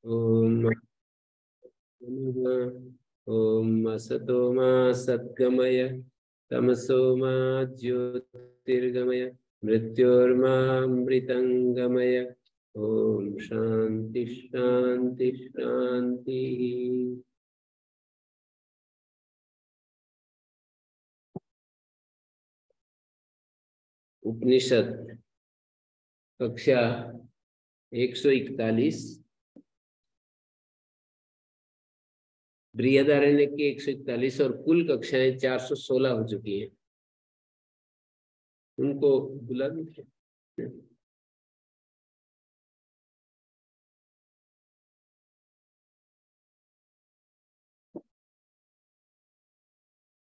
ओम ओम असतो मा सद्गमय तमसो मा ज्योतिर्गमय मृत्योर्मामृतंगमय। ओम शांति शांति शांति। उपनिषद कक्षा 141 बृहदारण्य की 141 और कुल कक्षाएं 416 हो चुकी हैं। उनको बुला दीजिए।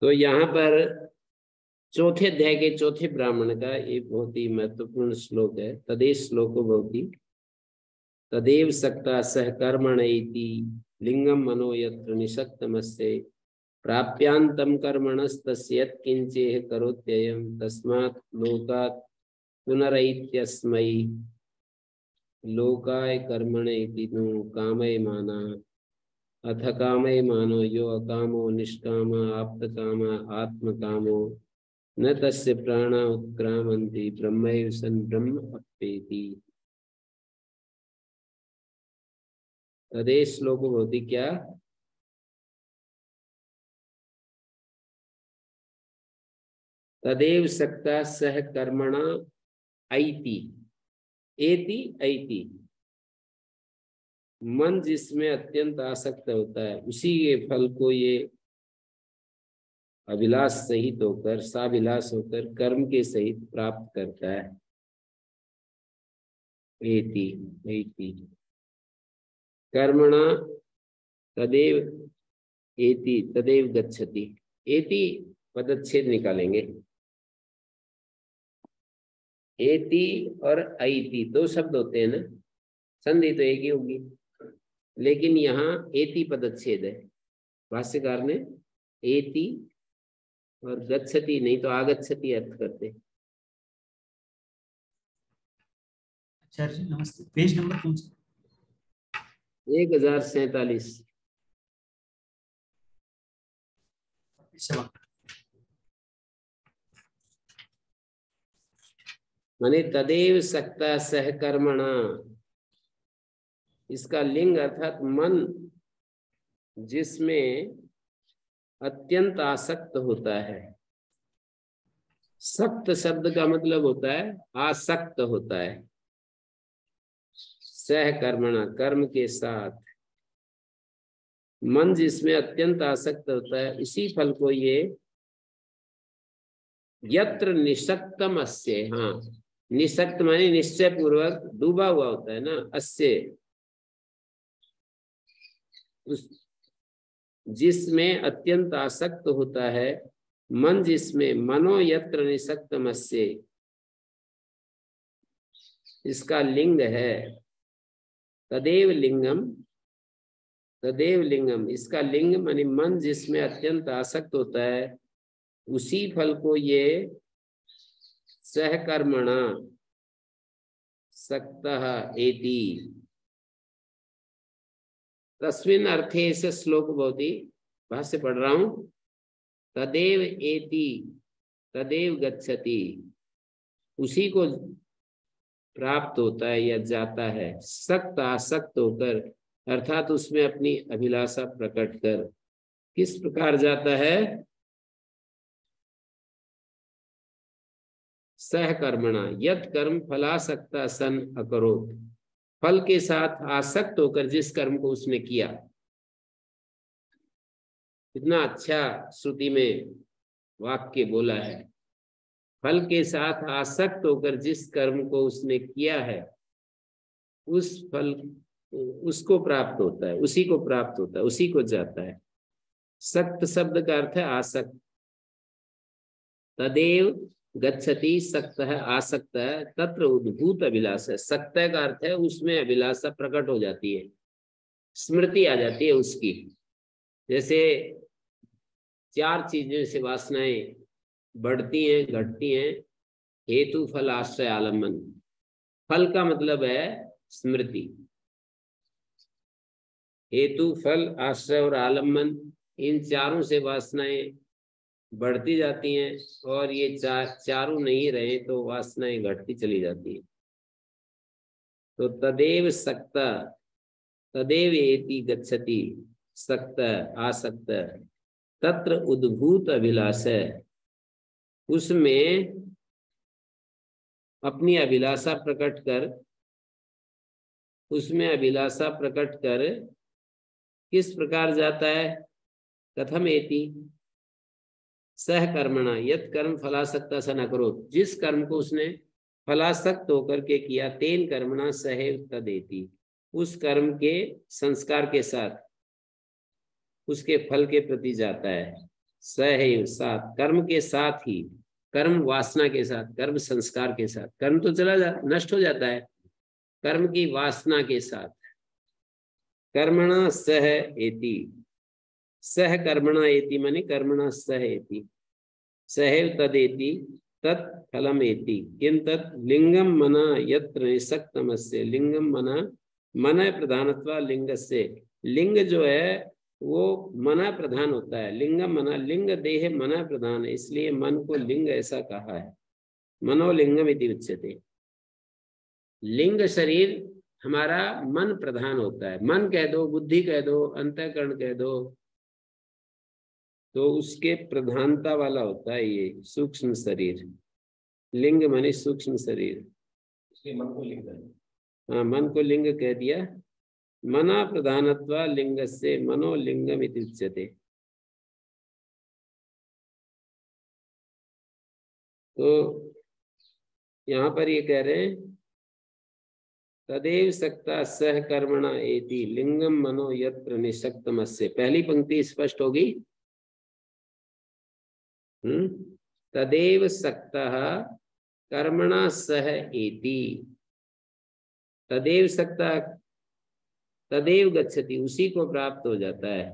तो यहाँ पर चौथे अध्याय के चौथे ब्राह्मण का एक बहुत ही महत्वपूर्ण श्लोक है। तदेव श्लोको भवति तदेव सक्ता सह कर्मण इति लिंगम मनो यत्र निषक्तमस्ये प्राप्यांतम कर्मणस्तस्य यत्किंचेह करोत्ययं तस्मात् लोकात् पुनरैत्यस्मै लोकाय कर्मणे इति नु कामयमाना अथ कामयमानो यो अकामो निष्काम आप्तकाम आत्मकामो न तस्य प्राणा उत्क्रामन्ति ब्रह्मैव सन् ब्रह्म अप्येति। तदेव श्लोको भवति क्या? तदेव सक्ता सह कर्मणा ऐति एति ऐति। मन जिसमें अत्यंत आसक्त होता है उसी के फल को ये अभिलाष सहित होकर साभिलाष होकर कर्म के सहित प्राप्त करता है। एति एति कर्मणा तदेव एति तदेव गच्छति। एति पदच्छेद निकालेंगे। एति और ऐति दो शब्द होते हैं ना, संधि तो एक ही होगी, लेकिन यहाँ एति पदच्छेद है। भाष्यकार ने एति और गच्छति नहीं तो आगच्छति अर्थ करते। आचार्य जी नमस्ते, पेज नंबर कौन सा? 1047। माने तदेव सक्ता सहकर्मणा, इसका लिंग अर्थात मन जिसमें अत्यंत आसक्त होता है। सक्त शब्द का मतलब होता है आसक्त होता है। सहकर्मणा कर्म के साथ मन जिसमें अत्यंत आसक्त होता है इसी फल को ये यत्र निषक्तम अस्य, हाँ निषक्त माने निश्चय पूर्वक डूबा हुआ होता है ना, अस्य उस जिसमें अत्यंत आसक्त होता है मन जिसमें मनो यत्र निषक्तम अस्य, इसका लिंग है तदेव लिंगम। तदेव लिंगम इसका लिंग माने मन जिसमें अत्यंत आसक्त होता है उसी फल को ये सहकर्मणा सक्तः एति तस्मिन् अर्थे से श्लोक भवति। भाष्य पढ़ रहा हूं। तदेव एति तदेव गच्छति, उसी को प्राप्त होता है या जाता है सक्त आसक्त होकर, अर्थात उसमें अपनी अभिलाषा प्रकट कर। किस प्रकार जाता है? सहकर्मणा यत् कर्म फलासक्ता सन अकरोत्, फल के साथ आसक्त होकर जिस कर्म को उसने किया। कितना अच्छा श्रुति में वाक्य बोला है। फल के साथ आसक्त होकर जिस कर्म को उसने किया है उस फल उसको प्राप्त होता है, उसी को प्राप्त होता है, उसी को जाता है। सक्त शब्द का अर्थ है आसक्त। तदेव गच्छति सक्त है आसक्त है, तत्र उद्भूत अभिलाष है। सक्त का अर्थ है उसमें अभिलाषा प्रकट हो जाती है, स्मृति आ जाती है उसकी। जैसे चार चीजें से वासनाएं बढ़ती हैं घटती हैं। हेतु फल आश्रय आलम्बन। फल का मतलब है स्मृति, हेतु, फल, आश्रय और आलम्बन, इन चारों से वासनाएं बढ़ती जाती हैं, और ये चारों नहीं रहे तो वासनाएं घटती चली जाती हैं। तो तदेव सक्त, तदेव एति गच्छति, सक्त आसक्त, तत्र उद्भूत अभिलाष, उसमें अपनी अभिलाषा प्रकट कर, उसमें अभिलाषा प्रकट कर किस प्रकार जाता है? कथम एति सह कर्मणा यत् कर्म फलासक्ता स न करो, जिस कर्म को उसने फलासक्त होकर के किया, तेन कर्मणा सहैव तदेति, उस कर्म के संस्कार के साथ उसके फल के प्रति जाता है। सहैव साथ, कर्म के साथ ही, कर्म वासना के साथ, कर्म संस्कार के साथ, कर्म तो नष्ट हो जाता है, कर्म की वासना के साथ। कर्मणा सह एति, सह कर्मणा एति माने कर्मणा सह एति, सहैव तदेति तत्फलम एति, किं तत् लिंगम मना यत्र निसक्तमस्य, लिंगम मना, मन प्रधानत्वा लिंगस्य, लिंग जो है वो मना प्रधान होता है। लिंगम मना, लिंग देह मना प्रधान है, इसलिए मन को लिंग ऐसा कहा है। मनोलिंगम इति उच्यते। लिंग शरीर हमारा मन प्रधान होता है, मन कह दो, बुद्धि कह दो, अंतःकरण कह दो, तो उसके प्रधानता वाला होता है ये सूक्ष्म शरीर। लिंग माने सूक्ष्म शरीर, इसलिए मन को लिंग, हाँ मन को लिंग कह दिया। मना प्रधानत्वा लिंगस्य मनोलिंगम इति उच्यते। तो यहाँ पर ये कह रहे हैं तदेव सक्ता सह कर्मणा एति लिंगम मनो यत्र निसक्तमस्य। पहली पंक्ति स्पष्ट होगी। तदेव सक्तः कर्मणा सह एति, तदेव सक्तः, तदेव गच्छति, उसी को प्राप्त हो जाता है।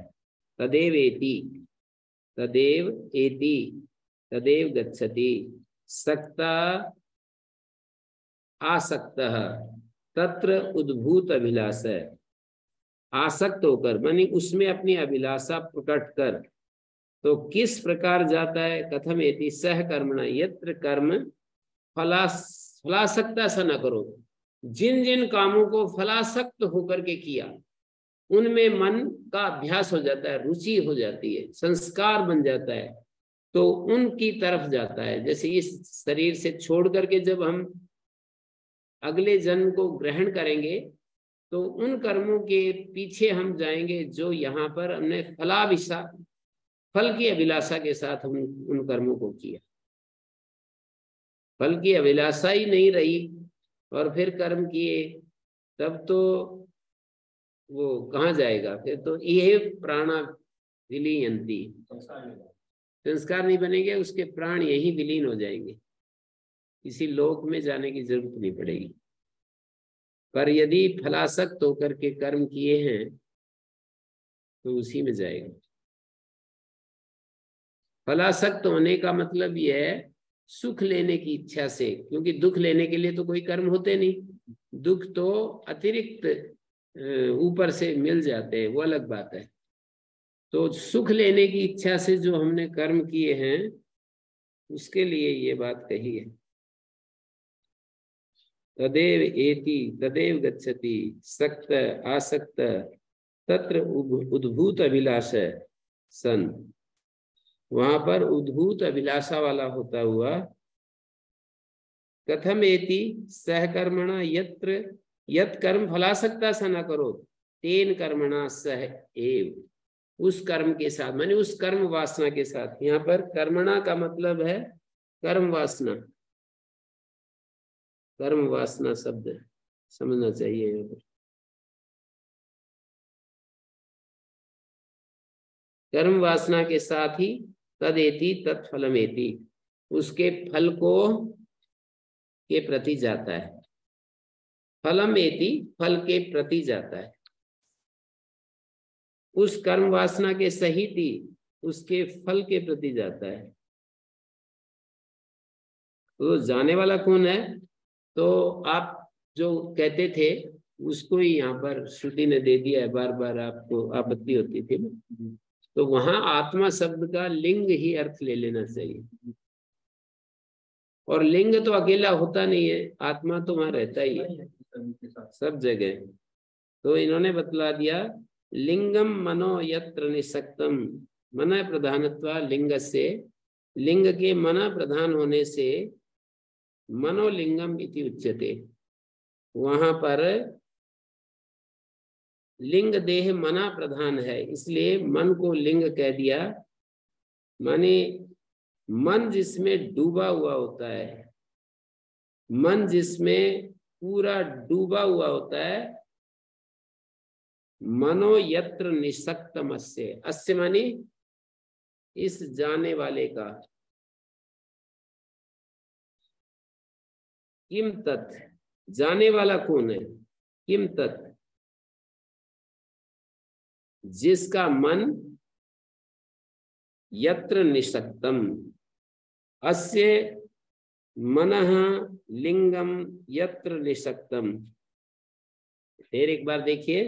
तदेव एति, तदेव एति, तदेव गच्छति, सक्ता आसक्तः, तत्र उद्भूत अभिलाष, आसक्त होकर मानी उसमें अपनी अभिलाषा प्रकट कर, तो किस प्रकार जाता है? कथम एति सह कर्मणा यत्र कर्म फलासक्ता सा न करो, जिन जिन कामों को फलासक्त होकर के किया उनमें मन का अभ्यास हो जाता है, रुचि हो जाती है, संस्कार बन जाता है, तो उनकी तरफ जाता है। जैसे इस शरीर से छोड़ करके जब हम अगले जन्म को ग्रहण करेंगे तो उन कर्मों के पीछे हम जाएंगे जो यहाँ पर हमने फल की अभिलाषा के साथ हम उन कर्मों को किया। फल की अभिलाषा ही नहीं रही और फिर कर्म किए, तब तो वो कहाँ जाएगा? फिर तो ये प्राणा विलीयन्ति, संस्कार नहीं बनेंगे, उसके प्राण यही विलीन हो जाएंगे, किसी लोक में जाने की जरूरत नहीं पड़ेगी। पर यदि फलासक्त होकर के कर्म किए हैं तो उसी में जाएगा। फलासक्त होने का मतलब यह है सुख लेने की इच्छा से, क्योंकि दुख लेने के लिए तो कोई कर्म होते नहीं, दुख तो अतिरिक्त ऊपर से मिल जाते हैं, वो अलग बात है। तो सुख लेने की इच्छा से जो हमने कर्म किए हैं उसके लिए ये बात कही है। तदेव एति तदेव गच्छति, सक्त आसक्त, तत्र उद्भूत अभिलाष सन, वहां पर उद्भूत अभिलाषा वाला होता हुआ, कथम एति सहकर्मणा यत्र यत् कर्म फलासक्ता सा न करो, तेन कर्मणा सह एव, उस कर्म के साथ माने उस कर्म वासना के साथ। यहाँ पर कर्मणा का मतलब है कर्म वासना, कर्म वासना शब्द समझना चाहिए यहाँ पर। कर्म वासना के साथ ही तदेति तत्फलमेति, उसके फल को के प्रति जाता है। फलमेति फल के प्रति जाता है, उस कर्म वासना के सहित ही उसके फल के प्रति जाता है। तो जाने वाला कौन है? तो आप जो कहते थे उसको ही यहाँ पर श्रुति ने दे दिया है, बार बार आपको आपत्ति होती थी ना, तो वहां आत्मा शब्द का लिंग ही अर्थ ले लेना चाहिए। और लिंग तो अकेला होता नहीं है, आत्मा तो वहां रहता ही है सब जगह। तो इन्होंने बतला दिया लिंगम मनो यत्र निसक्तम, मन प्रधानत्वा लिंग से, लिंग के मन प्रधान होने से मनोलिंगम इति उच्यते। वहां पर लिंग देह मना प्रधान है, इसलिए मन को लिंग कह दिया। माने मन जिसमें डूबा हुआ होता है, मन जिसमें पूरा डूबा हुआ होता है, मनो यत्र निसक्तम अस्य, अस्य माने इस जाने वाले का, किम तत्, जाने वाला कौन है, किम तत्, जिसका मन यत्र निसक्तम, अस्य मनः लिंगम यत्र निसक्तम। फिर एक बार देखिए,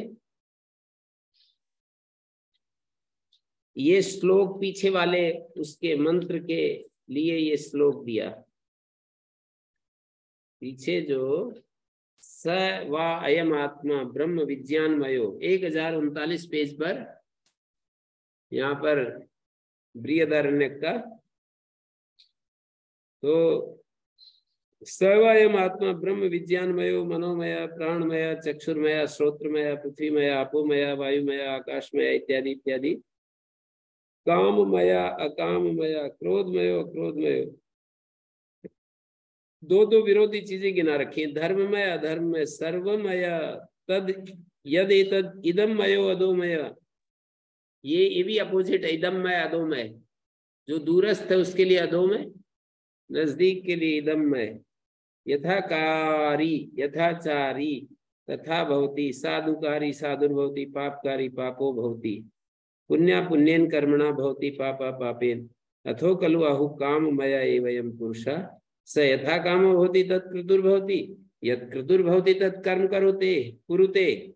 ये श्लोक पीछे वाले उसके मंत्र के लिए ये श्लोक दिया, पीछे जो स वा अयम आत्मा ब्रह्म विज्ञानमयो 1039 पेज पर, यहाँ पर बृहदारण्यक का, तो स वा अयम आत्मा ब्रह्म विज्ञानमयो मनोमय प्राणमय चक्षुर्मय श्रोत्रमय पृथ्वीमय आपोमय वायुमय आकाशमय इत्यादि इत्यादि, काममय अकाममय क्रोधमय अक्रोधमय, दो दो विरोधी चीजें गिना रखी, धर्ममय अधर्ममय सर्वमय तद यद एतद इदममयो अधोमय, ये भी अपोजिट है, इदममय अधोमय, जो दूरस्थ है उसके लिए अधोमय, नजदीक के लिए इदममय। यथाकारी यथाचारी तथा भवति, साधुकारी साधुर्भवति, पापकारी पापो भवति, पुण्या पुण्येन कर्मणा भवति पापा पापेन, अथो खलु आहु काममय एवं पुरुषा, स यथा काम भवति तत् क्रतुर्भवति, यत् क्रतुर्भवति तत् कर्म करोते कुरुते।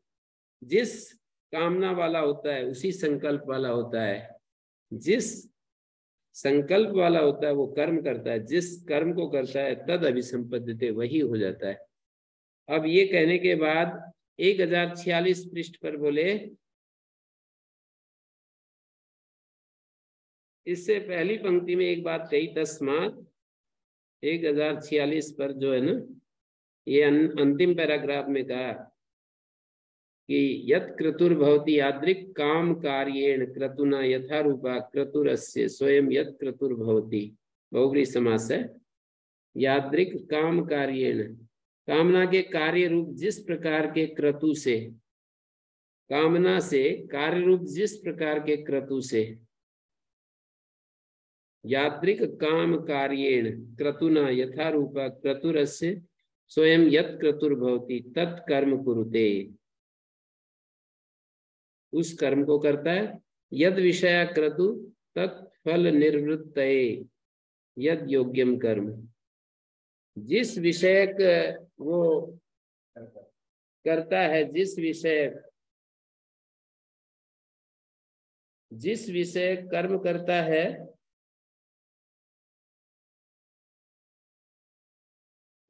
जिस कामना वाला होता है उसी संकल्प वाला होता है, जिस संकल्प वाला होता है वो कर्म करता है, जिस कर्म को करता है तद अभिसंपद्यते, वही हो जाता है। अब ये कहने के बाद 1046 पृष्ठ पर बोले, इससे पहली पंक्ति में एक बात कही, तस्मात् 1046 पर जो है ना, ये अंतिम पैराग्राफ में कहा कि यत् क्रतुर्भवति यादृक् काम कार्येण क्रतुना यथा रूपा क्रतुरस्य स्वयं यत् क्रतुर्भवति, बहुव्रीहि समास है। यादृक् काम कार्येण, कामना के कार्य रूप जिस प्रकार के क्रतु से, कामना से कार्य रूप जिस प्रकार के क्रतु से, यादृक् काम कार्येण क्रतुना यथा रूपा क्रतुरस्य स्वयं यत् क्रतुर्भवति तत् कर्म कुरुते, उस कर्म को करता है। यद विषय क्रतु तत्फल निर्वृत्तये यद योग्यम कर्म, जिस विषय वो करता है, जिस विषय कर्म करता है,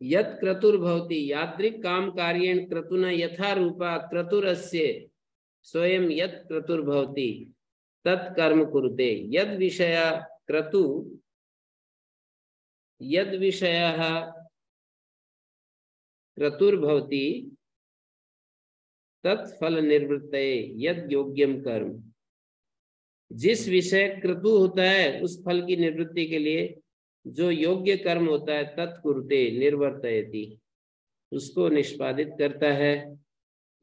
यत् क्रतुर्भवति यादृक् काम कार्येण क्रतुना यथा रूपा क्रतुरस्य स्वयं यत् क्रतुर्भवति तत् कर्म कुरुते। यद विषय क्रतु, यद विषयः क्रतुर्भवति तत् फल निवृत्तये यद योग्यम कर्म, जिस विषय क्रतु होता है उस फल की निवृत्ति के लिए जो योग्य कर्म होता है, तत्कुरुते निर्वर्तयति, उसको निष्पादित करता है।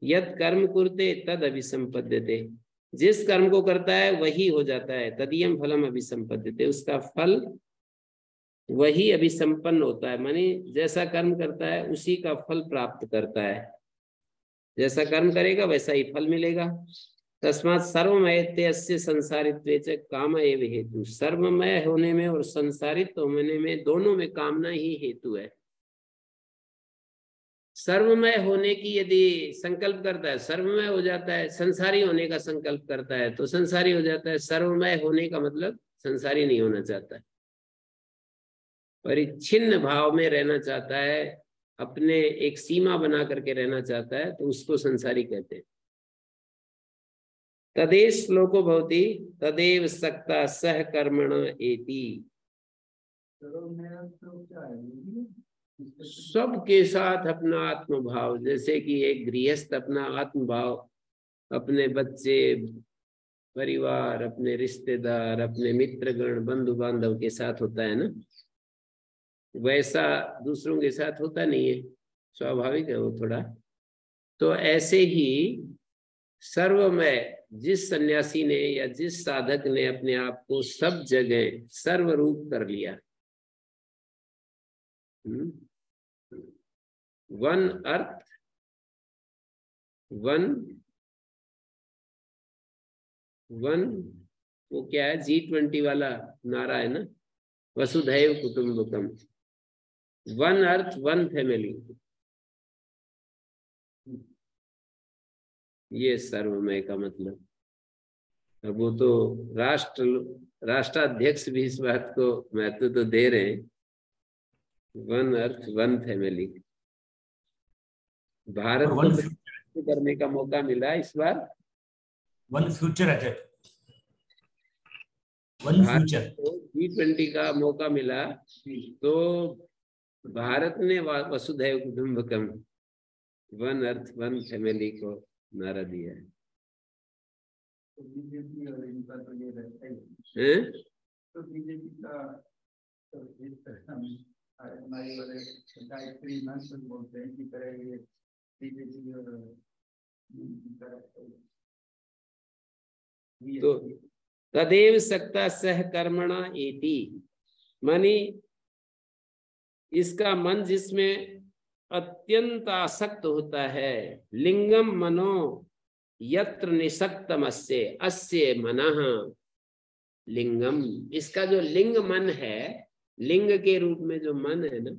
यद कर्म कुरुते तद अभिसंपद्यते, जिस कर्म को करता है वही हो जाता है। तदीयम फलम अभिसंपद्यते, उसका फल वही अभिसंपन्न होता है, माने जैसा कर्म करता है उसी का फल प्राप्त करता है, जैसा कर्म करेगा वैसा ही फल मिलेगा। तस्मात् सर्वमयत्वस्य संसारित्वे च काम एव हेतु, सर्वमय होने में और संसारित होने में दोनों में कामना ही हेतु है। सर्वमय होने की यदि संकल्प करता है सर्वमय हो जाता है, संसारी होने का संकल्प करता है तो संसारी हो जाता है। सर्वमय होने का मतलब संसारी नहीं होना चाहता है, परिच्छिन्न भाव में रहना चाहता है, अपने एक सीमा बना करके रहना चाहता है, तो उसको संसारी कहते हैं। तदेव श्लोको भवति तदेव सक्ता सह कर्मण एति। सबके साथ अपना आत्मभाव, जैसे कि एक गृहस्थ अपना आत्मभाव अपने बच्चे, परिवार, अपने रिश्तेदार, अपने मित्रगण, बंधु बांधव के साथ होता है ना, वैसा दूसरों के साथ होता नहीं है, स्वाभाविक है वो थोड़ा। तो ऐसे ही सर्वमय जिस सन्यासी ने या जिस साधक ने अपने आप को सब जगह सर्वरूप कर लिया, वन अर्थ वन वो क्या है, G20 वाला नारा है ना, वसुधैव कुटुंबकम, वन अर्थ वन फैमिली, ये सर्वमय का मतलब। अब वो तो राष्ट्राध्यक्ष भी इस बात को महत्व तो दे रहे हैं, one earth one family. Bharat को करने का मौका मिला इस बार, वन फ्यूचर है, वन फ्यूचर G20 का मौका मिला, तो भारत ने वसुधैव कुटुंबकम, वन अर्थ वन फैमिली को नारा दिया है। तो बीजेपी और इनका तो ये रहता ही है, तो बीजेपी का तो इस तरह हमारे वाले गायत्री मंत्र बोलते हैं कि तरह ये बीजेपी और तो तदेव सक्ता सह कर्मणा एति, मानी इसका मन जिसमें अत्यंत आसक्त होता है, लिंगम मनो यत्र निसक्तमस्य अस्य मनः, लिंगम, इसका जो लिंग मन है, लिंग के रूप में जो मन है ना,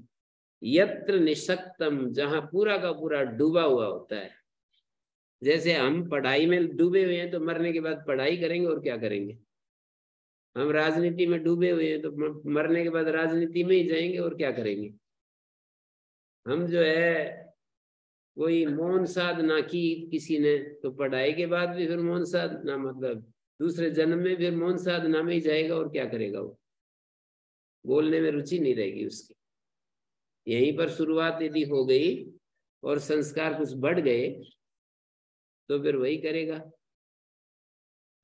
यत्र निसक्तम, जहां पूरा का पूरा डूबा हुआ होता है। जैसे हम पढ़ाई में डूबे हुए हैं तो मरने के बाद पढ़ाई करेंगे और क्या करेंगे, हम राजनीति में डूबे हुए हैं तो मरने के बाद राजनीति में ही जाएंगे और क्या करेंगे। हम जो है कोई मौन साध ना की किसी ने, तो पढ़ाई के बाद भी फिर मौन साध ना, मतलब दूसरे जन्म में फिर मौन साधना में ही जाएगा और क्या करेगा, वो बोलने में रुचि नहीं रहेगी उसकी। यहीं पर शुरुआत यदि हो गई और संस्कार कुछ बढ़ गए तो फिर वही करेगा।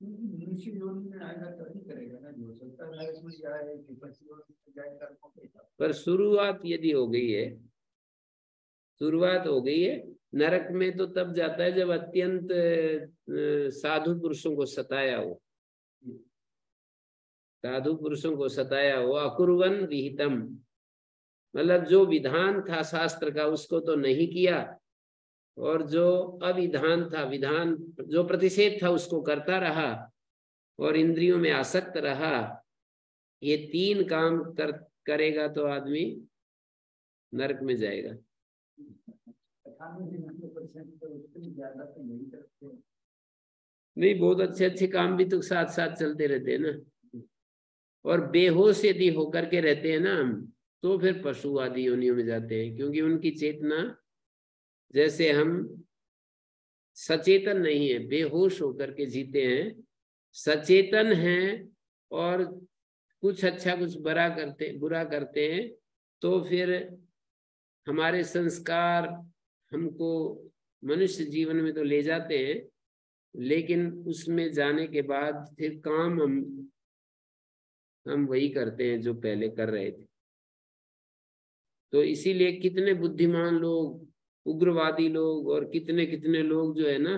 मनुष्य योनि में आएगा तो ही करेगा ना, जो सकता है उसमें जाए कि पर शुरुआत यदि हो गई है, शुरुआत हो गई है, नरक में तो तब जाता है जब अत्यंत साधु पुरुषों को सताया हो, साधु पुरुषों को सताया हो, अकुर्वन विहितम, मतलब जो विधान था शास्त्र का उसको तो नहीं किया, और जो अविधान था, विधान जो प्रतिषेध था उसको करता रहा, और इंद्रियों में आसक्त रहा। ये तीन काम करेगा तो आदमी नरक में जाएगा। नहीं, बहुत अच्छे अच्छे काम भी तो साथ साथ चलते रहते हैं ना। और बेहोश यदि होकर के रहते हैं ना हम, तो फिर पशु आदि योनियों में जाते हैं, क्योंकि उनकी चेतना, जैसे हम सचेतन नहीं है, बेहोश होकर के जीते हैं, सचेतन हैं और कुछ अच्छा कुछ बुरा करते हैं, तो फिर हमारे संस्कार हमको मनुष्य जीवन में तो ले जाते हैं, लेकिन उसमें जाने के बाद फिर काम हम वही करते हैं जो पहले कर रहे थे। तो इसीलिए कितने बुद्धिमान लोग, उग्रवादी लोग, और कितने कितने लोग जो है ना,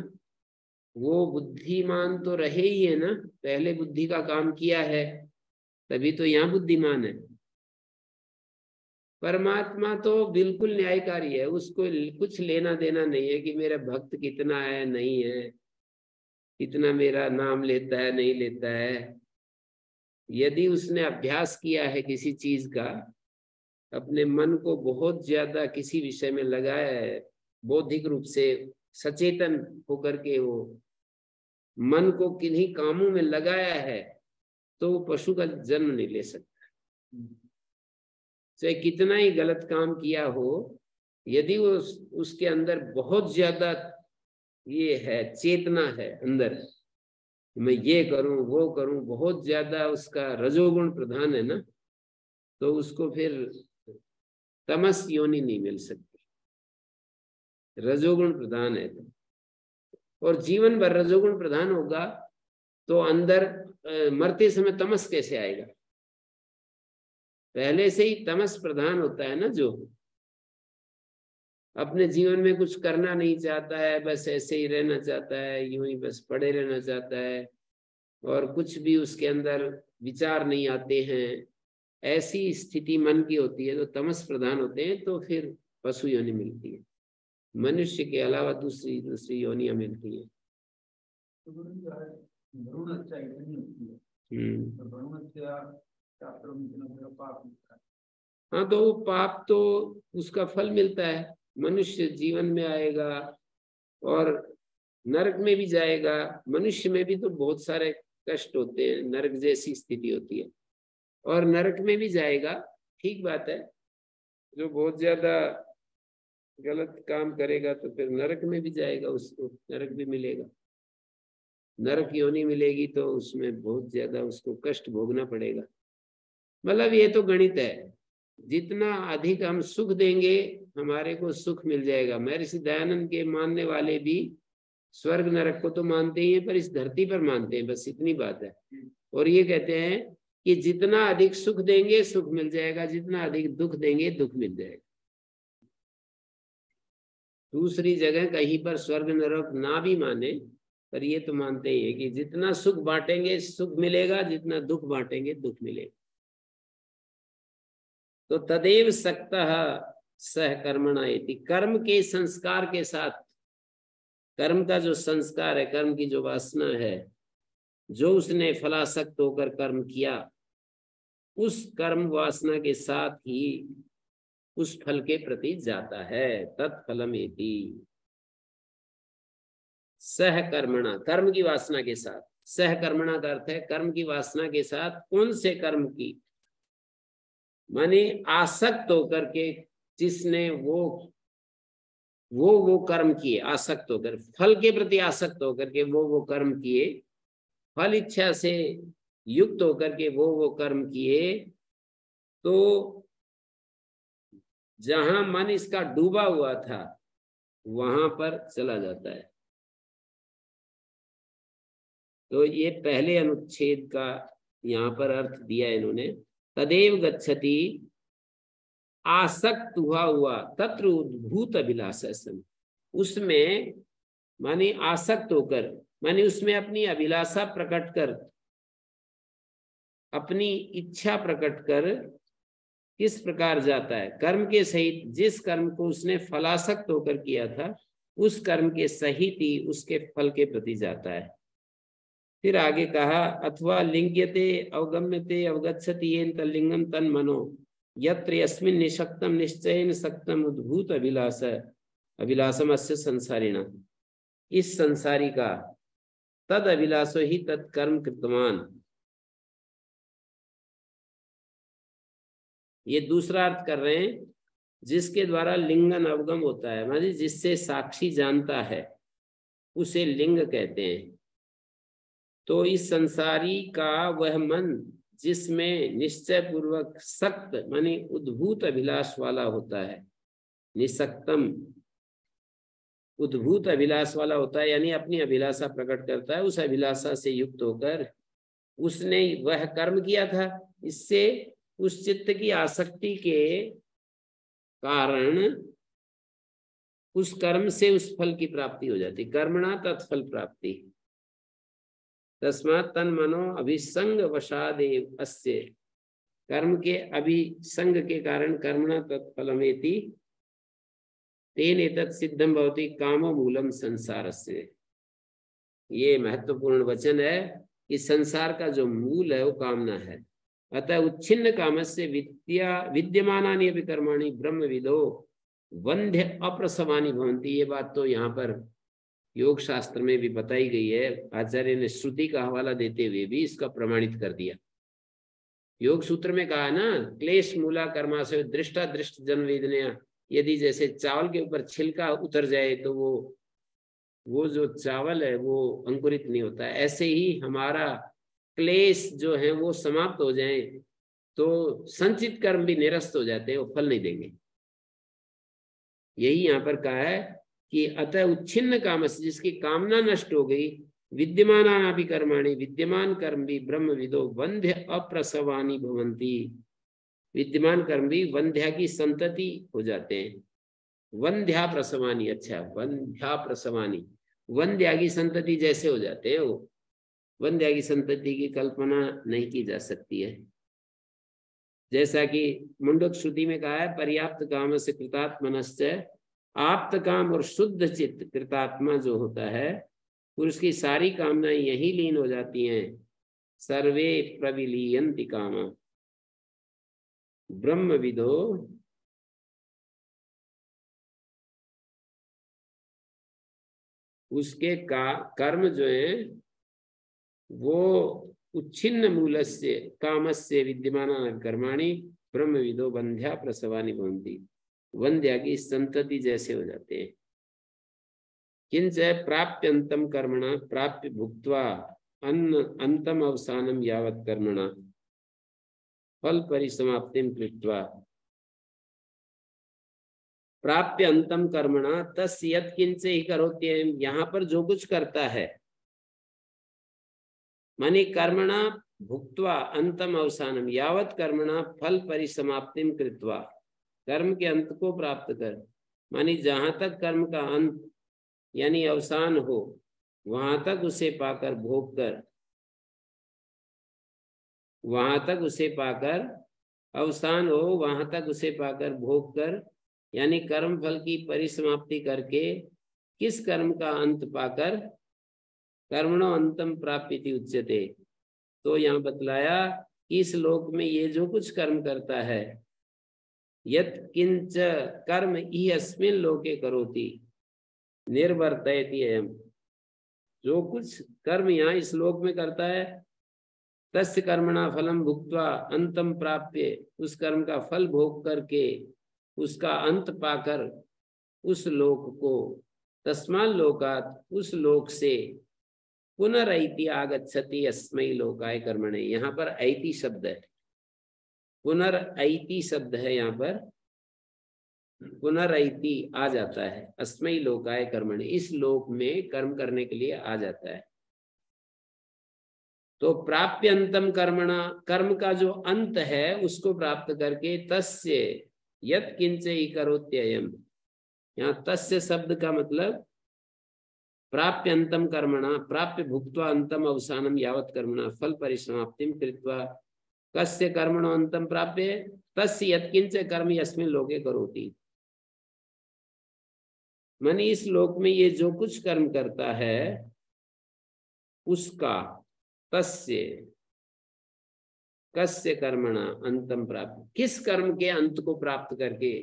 वो बुद्धिमान तो रहे ही है ना, पहले बुद्धि का काम किया है, तभी तो यहाँ बुद्धिमान है। परमात्मा तो बिल्कुल न्यायकारी है, उसको कुछ लेना देना नहीं है कि मेरा भक्त कितना है नहीं है, कितना मेरा नाम लेता है नहीं लेता है। यदि उसने अभ्यास किया है किसी चीज का, अपने मन को बहुत ज्यादा किसी विषय में लगाया है, बौद्धिक रूप से सचेतन होकर के वो मन को किन्हीं कामों में लगाया है तो वो पशु का जन्म नहीं ले सकता। चाहे कितना ही गलत काम किया हो, यदि वो उसके अंदर बहुत ज्यादा ये है, चेतना है अंदर, मैं ये करूं वो करूं, बहुत ज्यादा उसका रजोगुण प्रधान है ना, तो उसको फिर तमस योनि नहीं मिल सकती, रजोगुण प्रधान है तो। और जीवन भर रजोगुण प्रधान होगा तो अंदर मरते समय तमस कैसे आएगा? पहले से ही तमस प्रधान होता है ना, जो अपने जीवन में कुछ करना नहीं चाहता है, बस ऐसे ही रहना चाहता है, यूं ही बस पड़े रहना चाहता है और कुछ भी उसके अंदर विचार नहीं आते हैं, ऐसी स्थिति मन की होती है, तो तमस प्रधान होते हैं, तो फिर पशु योनि मिलती है। मनुष्य के अलावा दूसरी योनियां मिलती है। हाँ, तो वो पाप तो उसका फल मिलता है, मनुष्य जीवन में आएगा और नरक में भी जाएगा। मनुष्य में भी तो बहुत सारे कष्ट होते हैं, नरक जैसी स्थिति होती है, और नरक में भी जाएगा, ठीक बात है। जो बहुत ज्यादा गलत काम करेगा तो फिर नरक में भी जाएगा, उसको नरक भी मिलेगा, नरक योनि मिलेगी, तो उसमें बहुत ज्यादा उसको कष्ट भोगना पड़ेगा। मतलब ये तो गणित है, जितना अधिक हम सुख देंगे हमारे को सुख मिल जाएगा। महर्षि दयानंद के मानने वाले भी स्वर्ग नरक को तो मानते ही हैं, पर इस धरती पर मानते हैं, बस इतनी बात है। और ये कहते हैं कि जितना अधिक सुख देंगे सुख मिल जाएगा, जितना अधिक दुख देंगे दुख मिल जाएगा। दूसरी जगह कहीं पर स्वर्ग नरक ना भी माने, पर ये तो मानते ही है कि जितना सुख बांटेंगे सुख मिलेगा, जितना दुख बांटेंगे दुख मिलेगा। तो तदेव सक्तः सह कर्मणा इति, कर्म के संस्कार के साथ, कर्म का जो संस्कार है, कर्म की जो वासना है, जो उसने फलासक्त होकर कर्म किया, उस कर्म वासना के साथ ही उस फल के प्रति जाता है। तत्फलम इति, सह कर्मणा, कर्म की वासना के साथ। सह कर्मणा का अर्थ है कर्म की वासना के साथ। कौन से कर्म की? माने आसक्त होकर के, जिसने वो कर्म किए, आसक्त होकर, फल के प्रति आसक्त होकर के वो कर्म किए, फल इच्छा से युक्त होकर के वो कर्म किए, तो जहां मन इसका डूबा हुआ था वहां पर चला जाता है। तो ये पहले अनुच्छेद का यहाँ पर अर्थ दिया इन्होंने। तदेव गच्छति, आसक्त हुआ तत्र उद्भूत अभिलाषा, उसमें माने आसक्त होकर, माने उसमें अपनी अभिलाषा प्रकट कर, अपनी इच्छा प्रकट कर किस प्रकार जाता है? कर्म के सहित, जिस कर्म को उसने फलासक्त होकर किया था उस कर्म के सहित ही उसके फल के प्रति जाता है। फिर आगे कहा, अथवा लिंग्यते अवगम्यते अवगच्छति येन तल्लिंगम तन मनो यत्र यस्मिन् निशक्तम निश्चयेन सक्तम उद्भूत अभिलाषम अस्य संसारिणा, इस संसारी का तद अभिलाषो ही तत्कर्म कृतवान। ये दूसरा अर्थ कर रहे हैं, जिसके द्वारा लिंगन अवगम होता है, माने जिससे साक्षी जानता है उसे लिंग कहते हैं। तो इस संसारी का वह मन जिसमें निश्चय पूर्वक सक्त माने उद्भूत अभिलाष वाला होता है, निसक्तम उद्भूत अभिलाष वाला होता है, यानी अपनी अभिलाषा प्रकट करता है, उस अभिलाषा से युक्त होकर उसने वह कर्म किया था। इससे उस चित्त की आसक्ति के कारण उस कर्म से उस फल की प्राप्ति हो जाती, कर्मणा तत्फल प्राप्ति। तस्मात् तन मनो अभिसंग वशादेव अस्य, कर्म के अभिसंग के कारण कर्मणा तत्फलमेति तेन एतत् सिद्धम भवति कामो मूलम संसारस्य। ये महत्वपूर्ण वचन है कि संसार का जो मूल है वो कामना है। अतः उच्छिन्न कामस्य विद्यमानानि अपि कर्माणि ब्रह्मविदो वंध्य अप्रसवानी भवंती, ये बात तो यहाँ पर योग शास्त्र में भी बताई गई है। आचार्य ने श्रुति का हवाला देते हुए भी इसका प्रमाणित कर दिया। योग सूत्र में कहा ना, क्लेश मूला कर्माशय दृष्टा दृष्ट जन वेदनया, यदि जैसे चावल के ऊपर छिलका उतर जाए तो वो जो चावल है वो अंकुरित नहीं होता है, ऐसे ही हमारा क्लेश जो है वो समाप्त हो जाए तो संचित कर्म भी निरस्त हो जाते हैं, वो फल नहीं देंगे। यही यहाँ पर कहा है कि अतः उच्छिन्न काम से, जिसकी कामना नष्ट हो गई, विद्यमानापि कर्माणि, विद्यमान कर्म भी ब्रह्म विदो वंध्य अप्रसवानी भवंती, विद्यमान कर्म भी वंध्या की संतति हो जाते हैं। वंध्या प्रसवानी, अच्छा वंध्या प्रसवानी, वंध्या की संतति जैसे हो जाते हैं वो। वंध्या की संतति की कल्पना नहीं की जा सकती है। जैसा कि मुंडक श्रुति में कहा है, पर्याप्त काम से कृतात्मनश्च, आप्त काम और शुद्ध चित्त कृतात्मा जो होता है, पुरुष की सारी कामनाएं यही लीन हो जाती हैं। सर्वे प्रविलीयन्ति कामा ब्रह्म विदो उसके कर्म जो है वो उच्छिन्न मूलस्य कामस्य विद्यमान कर्माणि ब्रह्म विदो वंध्या प्रसवानी भवन्ति, वंध्या की संतति जैसे हो जाते हैं। किंच प्राप्यंतम कर्मणा प्राप्य भुक्त्वा अंतम अवसानम यावत् कर्मणा फल परिसमाप्तिम कृत्वा, प्राप्य अंतम कर्मणा तस् यत् किंच ही करोत्ययम्, यहाँ पर जो कुछ करता है, माने कर्मणा भुक्त्वा अंतम अवसानम यावत् कर्मणा फल परिसमाप्तिम कृत्वा, कर्म के अंत को प्राप्त कर, मानी जहां तक कर्म का अंत यानी अवसान हो वहां तक उसे पाकर भोग कर, वहां तक उसे पाकर अवसान हो वहां तक उसे पाकर भोग कर, यानी कर्म फल की परिसमाप्ति करके किस कर्म का अंत पाकर कर्मणो अंतम प्राप्ति उच्यते। तो यहाँ बतलाया कि इस लोक में ये जो कुछ कर्म करता है, यत् किंच कर्म ही अस्मिन् लोके करोति निर्वर्तयति अयम्, जो कुछ कर्म यहाँ इस लोक में करता है, तस्य कर्मणा फलम भुक्त्वा अंतम प्राप्य, उस कर्म का फल भोग करके उसका अंत पाकर उस लोक को, तस्मात् लोकात्, उस लोक से, पुनरैति आगच्छति अस्मै लोकाय कर्मणे, यहाँ पर ऐति शब्द है, पुनरैति शब्द है, यहाँ पर पुनरैति आ जाता है, अस्मै लोकाय कर्मणे, इस लोक में कर्म करने के लिए आ जाता है। तो प्राप्य अंतम कर्मणा, कर्म का जो अंत है उसको प्राप्त करके, तस्य यत् किंचै करोत्ययम्, यहाँ तस्य शब्द का मतलब प्राप्य अंतम कर्मणा प्राप्य भुक्त्वा अंतम अवसानम यावत् कर्मणा फल परिसमाप्तिम कृत्वा कस्य कर्मणो अंतम प्राप्य तस्य यत् किंच कर्म यस्मिन् लोके करोति, माने इस लोक में ये जो कुछ कर्म करता है उसका, तस्य कस्य कर्मणा अंतम प्राप्त, किस कर्म के अंत को प्राप्त करके,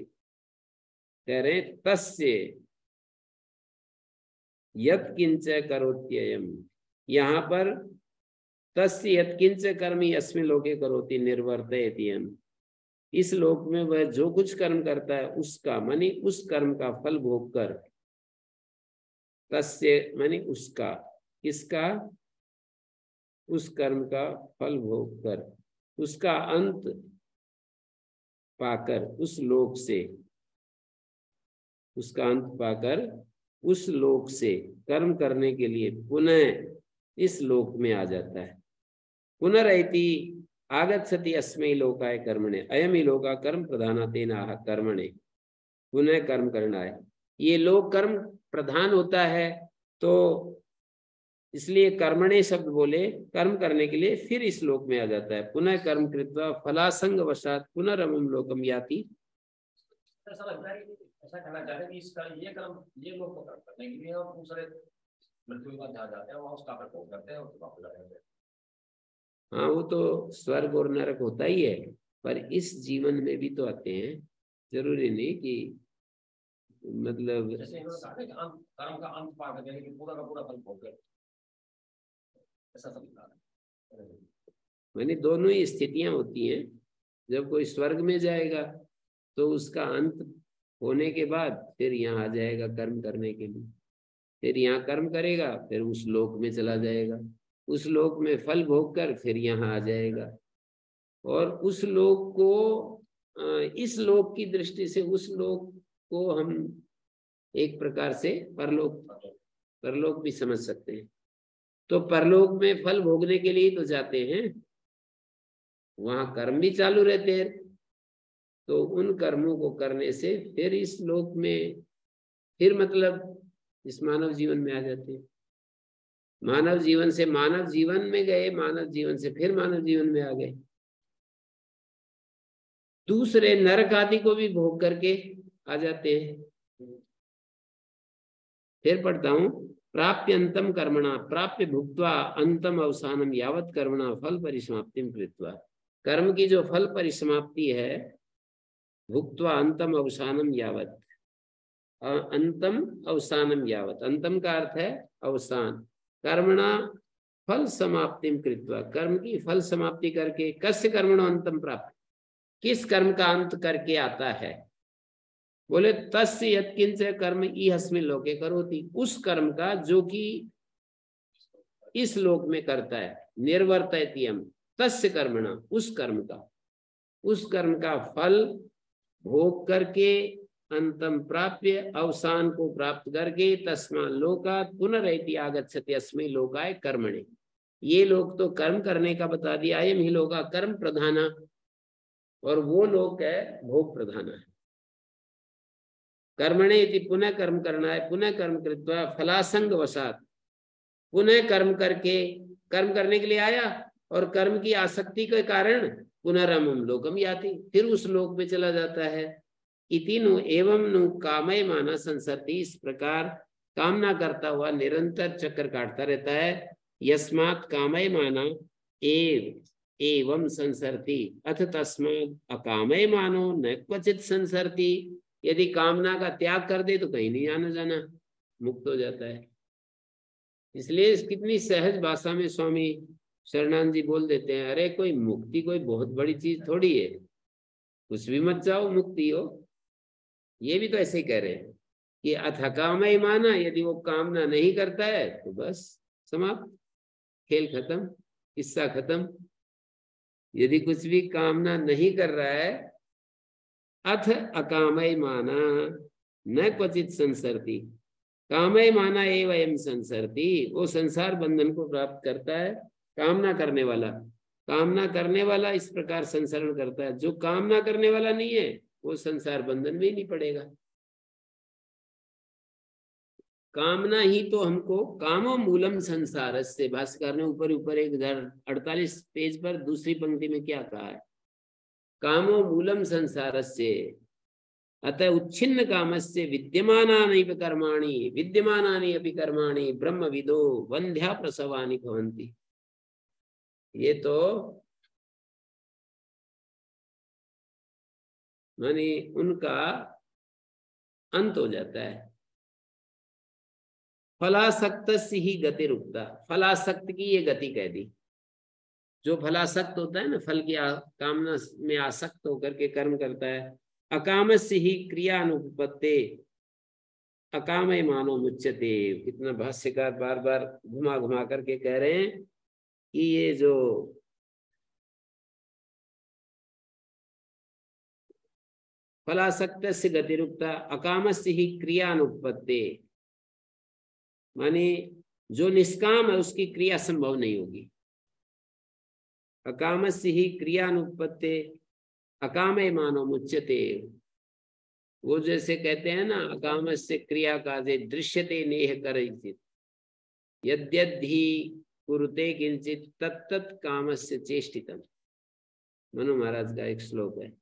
कह रहे तस्य यत् किंच करोत्ययम्, यहाँ पर तस्य यत् किंच कर्म यस्मिन् लोके करोति निर्वर्तयति, इस लोक में वह जो कुछ कर्म करता है उसका, मानी उस कर्म का फल भोग कर, तस्य मानी उसका, किसका, उस कर्म का फल भोग कर, उसका अंत पाकर उस लोक से, उसका अंत पाकर उस लोक से कर्म करने के लिए पुनः इस लोक में आ जाता है। पुनरैति आगच्छति अस्मै लोकाय कर्मणे, अयम ही लोका कर्म प्रधानातेन आह कर्मणे, पुनः कर्म करना है। ये लोक कर्म प्रधान होता है तो इसलिए कर्मणे शब्द बोले, कर्म करने के लिए फिर इस लोक में आ जाता है। पुनः कर्म कृत्वा फलासंग वशात पुनरमम लोकम याति, ऐसा लगता है कि ऐसा कहना चाहते हैं कि इसका ये कर्म ये लोग को कर्म करने के लिए और दूसरे मृत्यु के बाद जहाँ जाते हैं वहाँ उसका प्रकोप करते हैं और उसको वापस आ जाते हैं। हाँ वो तो स्वर्ग और नरक होता ही है, पर इस जीवन में भी तो आते हैं, जरूरी नहीं कि मतलब जैसे इन्होंने कहा ना कि कर्म का अंत पा कर यानी कि पूरा का पूरा फल भोग कर, ऐसा सब लिखा है। माने दोनों ही स्थितियां होती हैं। जब कोई स्वर्ग में जाएगा तो उसका अंत होने के बाद फिर यहाँ आ जाएगा कर्म करने के लिए, फिर यहाँ कर्म करेगा, फिर उस लोक में चला जाएगा, उस लोक में फल भोग कर फिर यहाँ आ जाएगा। और उस लोक को इस लोक की दृष्टि से उस लोक को हम एक प्रकार से परलोक भी समझ सकते हैं। तो परलोक में फल भोगने के लिए तो जाते हैं, वहां कर्म भी चालू रहते हैं, तो उन कर्मों को करने से फिर इस लोक में फिर मतलब इस मानव जीवन में आ जाते हैं। मानव जीवन से मानव जीवन में गए, मानव जीवन से फिर मानव जीवन में आ गए, दूसरे नरक आदि को भी भोग करके आ जाते हैं। फिर पढ़ता हूं, प्राप्य अंतम कर्मणा प्राप्य भुक्त्वा अंतम अवसानम यावत कर्मणा फल परिसमाप्तिम कृत्वा। कर्म की जो फल परिसमाप्ति है, भुक्त्वा अंतम अवसानम यावत, अंतम अवसानम यावत, अंतम का अर्थ है अवसान, कर्मणा फल समाप्तिम कृत्वा, कर्म की फल समाप्ति करके, कस्य कर्मणो अंतम प्राप्त, किस कर्म का अंत करके आता है, बोले तस्य यत्किंच कर्म इहस्मिन् लोके करोति, उस कर्म का जो कि इस लोक में करता है, निर्वर्तयति हम तस्य कर्मणा, उस कर्म का फल भोग करके अंतम प्राप्य, अवसान को प्राप्त करके, तस्मात् लोकात् पुनरैति आगच्छति अस्मै लोकाय कर्मणे। ये लोग तो कर्म करने का बता दिया, अयं हि लोका कर्म प्रधाना, और वो लोक है भोग प्रधाना है। कर्मणे इति पुनः कर्म करना है, पुनः कर्म कृत्वा फलासंग वसात, पुनः कर्म करके, कर्म करने के लिए आया और कर्म की आसक्ति के कारण पुनरमम लोकम याति, फिर उस लोक में चला जाता है। इति नु एवं नु कामय माना संसरति, इस प्रकार कामना करता हुआ निरंतर चक्कर काटता रहता है। यस्मात् कामय माना एवं संसरति अथ तस्मात् अकामय मानो न क्वचित संसरति। यदि कामना का त्याग कर दे तो कहीं नहीं आना जाना, मुक्त हो जाता है। इसलिए कितनी सहज भाषा में स्वामी शरणानंद जी बोल देते हैं, अरे कोई मुक्ति कोई बहुत बड़ी चीज थोड़ी है, कुछ भी मत चाहो मुक्ति हो। ये भी तो ऐसे ही कह रहे हैं कि अथकामय माना, यदि वो कामना नहीं करता है तो बस समाप्त, खेल खत्म, किस्सा खत्म। यदि कुछ भी कामना नहीं कर रहा है, अथ अकामय माना न क्वचित संसरति, कामय माना एवं संसरति, वो संसार बंधन को प्राप्त करता है। कामना करने वाला इस प्रकार संसरण करता है, जो कामना करने वाला नहीं है वो संसार बंधन में ही नहीं पड़ेगा। कामना ही तो हमको, कामो मूलम संसार से, भास्कर ने ऊपर एक 48 पेज पर दूसरी पंक्ति में क्या कहा है, कामो मूलम संसार से अतः उच्छिन्न कामस्य विद्यमानानि अपि कर्माणि ब्रह्मविदो वंध्या प्रसवानि भवन्ति। ये तो माने उनका अंत हो जाता है। फलासक्त ही गति रुकता, फलासक्त की ये गति कह दी। जो फलासक्त होता है ना, फल की कामना में आसक्त होकर के कर्म करता है, अकामस्य ही क्रिया अनुपत्ते अकामय मानो मुच्यते। कितना भाष्यकार बार बार घुमा घुमा करके कह रहे हैं कि ये जो फलासक्त से गतिरुक्ता अकामस्य ही क्रिया अनुपत्ते, माने जो निष्काम है उसकी क्रिया संभव नहीं होगी। अकामस्य ही क्रिया अनुपत्ते अकामय मानो मुच्यते। वो जैसे कहते हैं ना, अकामस्य क्रिया काजे दृश्यते नेह करचित यद्यद्धि कुरुते किंचित तत्तत् कामस्य चेष्टितम्। मनु महाराज का एक श्लोक है।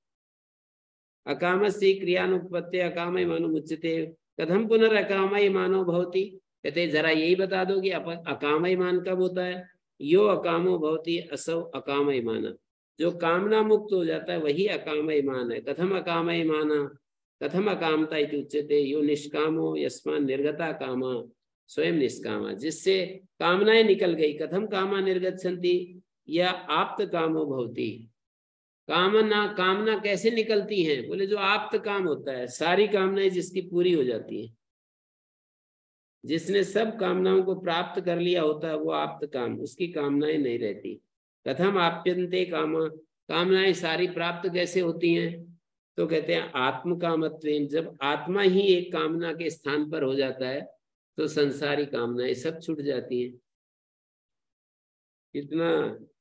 अकामस्य क्रियानुपत्ते अकामय मानो मुच्यते कथम पुनरकामय मानो भवति। कहते जरा यही बता दो कि अकामय मान कब होता है। यो अकामो भवति असौ अकामय माना, जो कामना मुक्त हो जाता है वही अकामय मान है। कथम अकामय माना, कथम अकामता इति उच्यते यो निष्कामो यस्मान् निर्गता कामा स्वयं निष्कामा, जिससे कामनाएं निकल गई। कथम कामा निर्गच्छन्ति, या आप्त कामो भवति। कामना कैसे निकलती हैं, बोले जो आप्त काम होता है, सारी कामनाएं जिसकी पूरी हो जाती है, जिसने सब कामनाओं को प्राप्त कर लिया होता है, वो आप्त काम, उसकी कामनाएं नहीं रहती। कथम आप्यन्ते कामा, कामनाएं सारी प्राप्त कैसे होती हैं, तो कहते हैं आत्म कामत्वेन, जब आत्मा ही एक कामना के स्थान पर हो जाता है तो संसारी कामनाएं सब छूट जाती हैं। कितना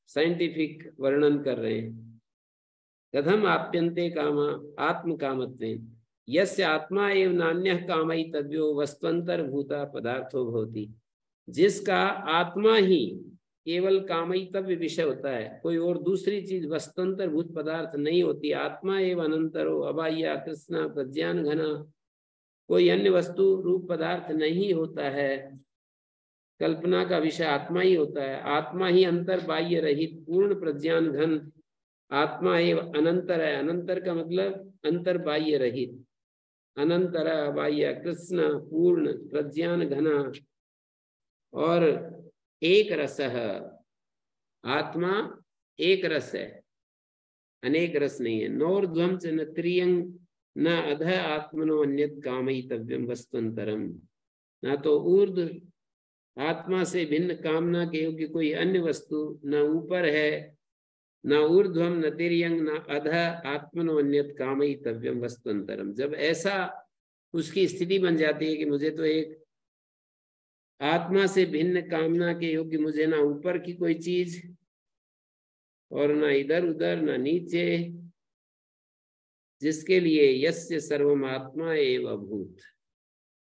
साइंटिफिक वर्णन कर रहे हैं। कथम आप्यन्ते कामा आत्म कामत्वेन यस्य आत्मा एव नान्यः कामयितव्यो वस्तुअंतर्भूता पदार्थो भवति, जिसका आत्मा ही केवल कामयितव्य विषय होता है, कोई और दूसरी चीज वस्तुअंतर्भूत पदार्थ नहीं होती। आत्मा एव अनंतरो अबाह्य कृष्ण प्रज्ञान घना, कोई अन्य वस्तु रूप पदार्थ नहीं होता है। कल्पना का विषय आत्मा ही होता है। आत्मा ही अंतर बाह्य रहित पूर्ण प्रज्ञान घन, आत्मा एव अनंतर है। अनंतर का मतलब अंतर बाह्य रहित, अनंतर बाह्य कृष्ण पूर्ण प्रज्ञान घना और एक रस है। आत्मा एक रस है, अनेक रस नहीं है। नोर्ध्वम च न त्रियंग न अध आत्मनो अन्यत कामयितव्यम वस्तुअंतरम, ना तो ऊर्ध्व आत्मा से भिन्न कामना के योग्य कोई अन्य वस्तु न ऊपर है, न ऊर्ध्वम न तिर्यंग न अध आत्मनो अन्यत कामयितव्यम वस्तुअंतरम। जब ऐसा उसकी स्थिति बन जाती है कि मुझे तो एक आत्मा से भिन्न कामना के योग्य, मुझे ना ऊपर की कोई चीज और ना इधर उधर ना नीचे, जिसके लिए यस्य सर्वम आत्मा एव अभूत,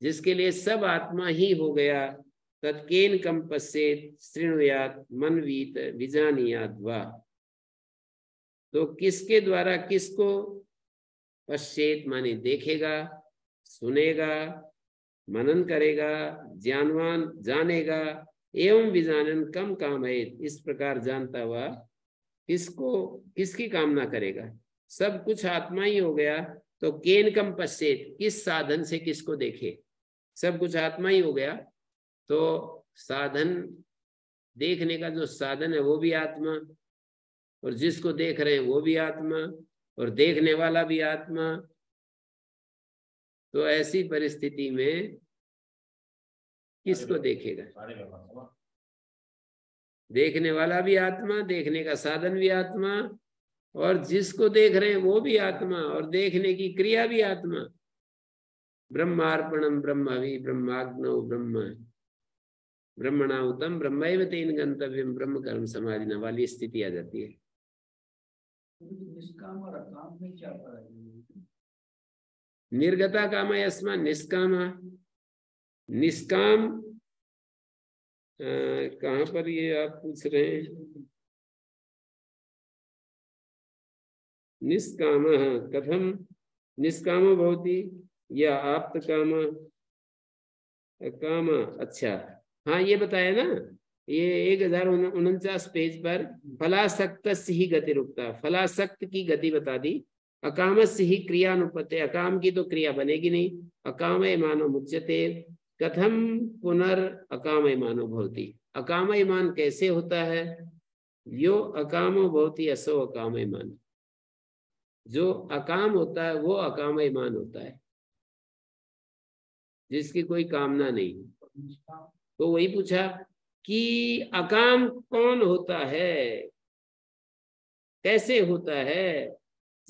जिसके लिए सब आत्मा ही हो गया। तत्केन कम पश्येत शृणुयात मनवीत विजानीयात वा, तो किसके द्वारा किसको पश्येत माने देखेगा, सुनेगा, मनन करेगा, ज्ञानवान जानेगा, एवं विजानन कम कामयेत, इस प्रकार जानता हुआ किसको किसकी कामना करेगा। सब कुछ आत्मा ही हो गया तो केन कम पश्येत, किस साधन से किसको देखे। सब कुछ आत्मा ही हो गया तो साधन, देखने का जो साधन है वो भी आत्मा, और जिसको देख रहे हैं वो भी आत्मा, और देखने वाला भी आत्मा। तो ऐसी परिस्थिति में किसको देखेगा? देखने वाला भी आत्मा, देखने का साधन भी आत्मा, और जिसको देख रहे हैं वो भी आत्मा, और देखने की क्रिया भी आत्मा। ब्रह्मार्पणम ब्रह्मवि ब्रह्माग्नौ ब्रह्म ब्रह्मणाहुतम ब्रह्मैव तेन गंतव्यम ब्रह्म कर्म समाधिना वाली स्थिति आ जाती है। निष्काम और अकाम में क्या फर्क है? निर्गता कामा यस्मान् निष्कामा, निष्काम कहाँ पर ये आप पूछ रहे हैं? निष्काम कथम निष्कामो भवति, या आप्त काम काम। अच्छा हाँ, ये बताया ना, ये 1049 पेज पर फलासक्त ही गति रुकता, फलासक्त की गति बता दी। अकाम से ही क्रिया अनुपत्ति, अकाम की तो क्रिया बनेगी नहीं। अकाम मानो मुच्यते, कथम पुनर् अकाम मानो भवति, अकाम मान कैसे होता है? यो अकामो भवति असो अकाम मान, जो अकाम होता है वो अकाम मान होता है, जिसकी कोई कामना नहीं। तो वही पूछा कि अकाम कौन होता है, कैसे होता है?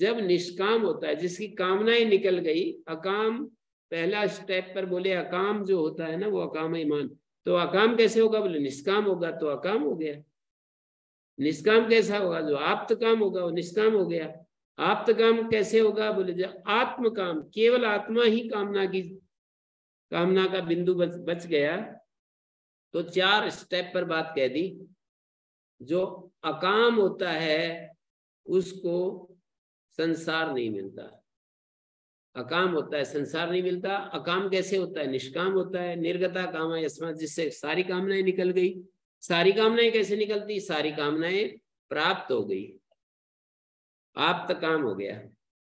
जब निष्काम होता है, जिसकी कामनाएं निकल गई। अकाम पहला स्टेप पर बोले अकाम जो होता है ना वो अकाम ईमान। तो अकाम कैसे होगा? बोले निष्काम होगा तो अकाम हो गया। निष्काम कैसा होगा? जो आप्त काम होगा वो निष्काम हो गया। आप्त काम कैसे होगा? बोले जो आत्म काम, केवल आत्मा ही कामना का बिंदु बच गया। तो 4 स्टेप पर बात कह दी। जो अकाम होता है उसको संसार नहीं मिलता, अकाम होता है संसार नहीं मिलता। अकाम कैसे होता है? निष्काम होता है। निर्गता कामा यस्मात्, जिससे सारी कामनाएं निकल गई। सारी कामनाएं कैसे निकलती? सारी कामनाएं प्राप्त हो गई, आप्त काम हो गया।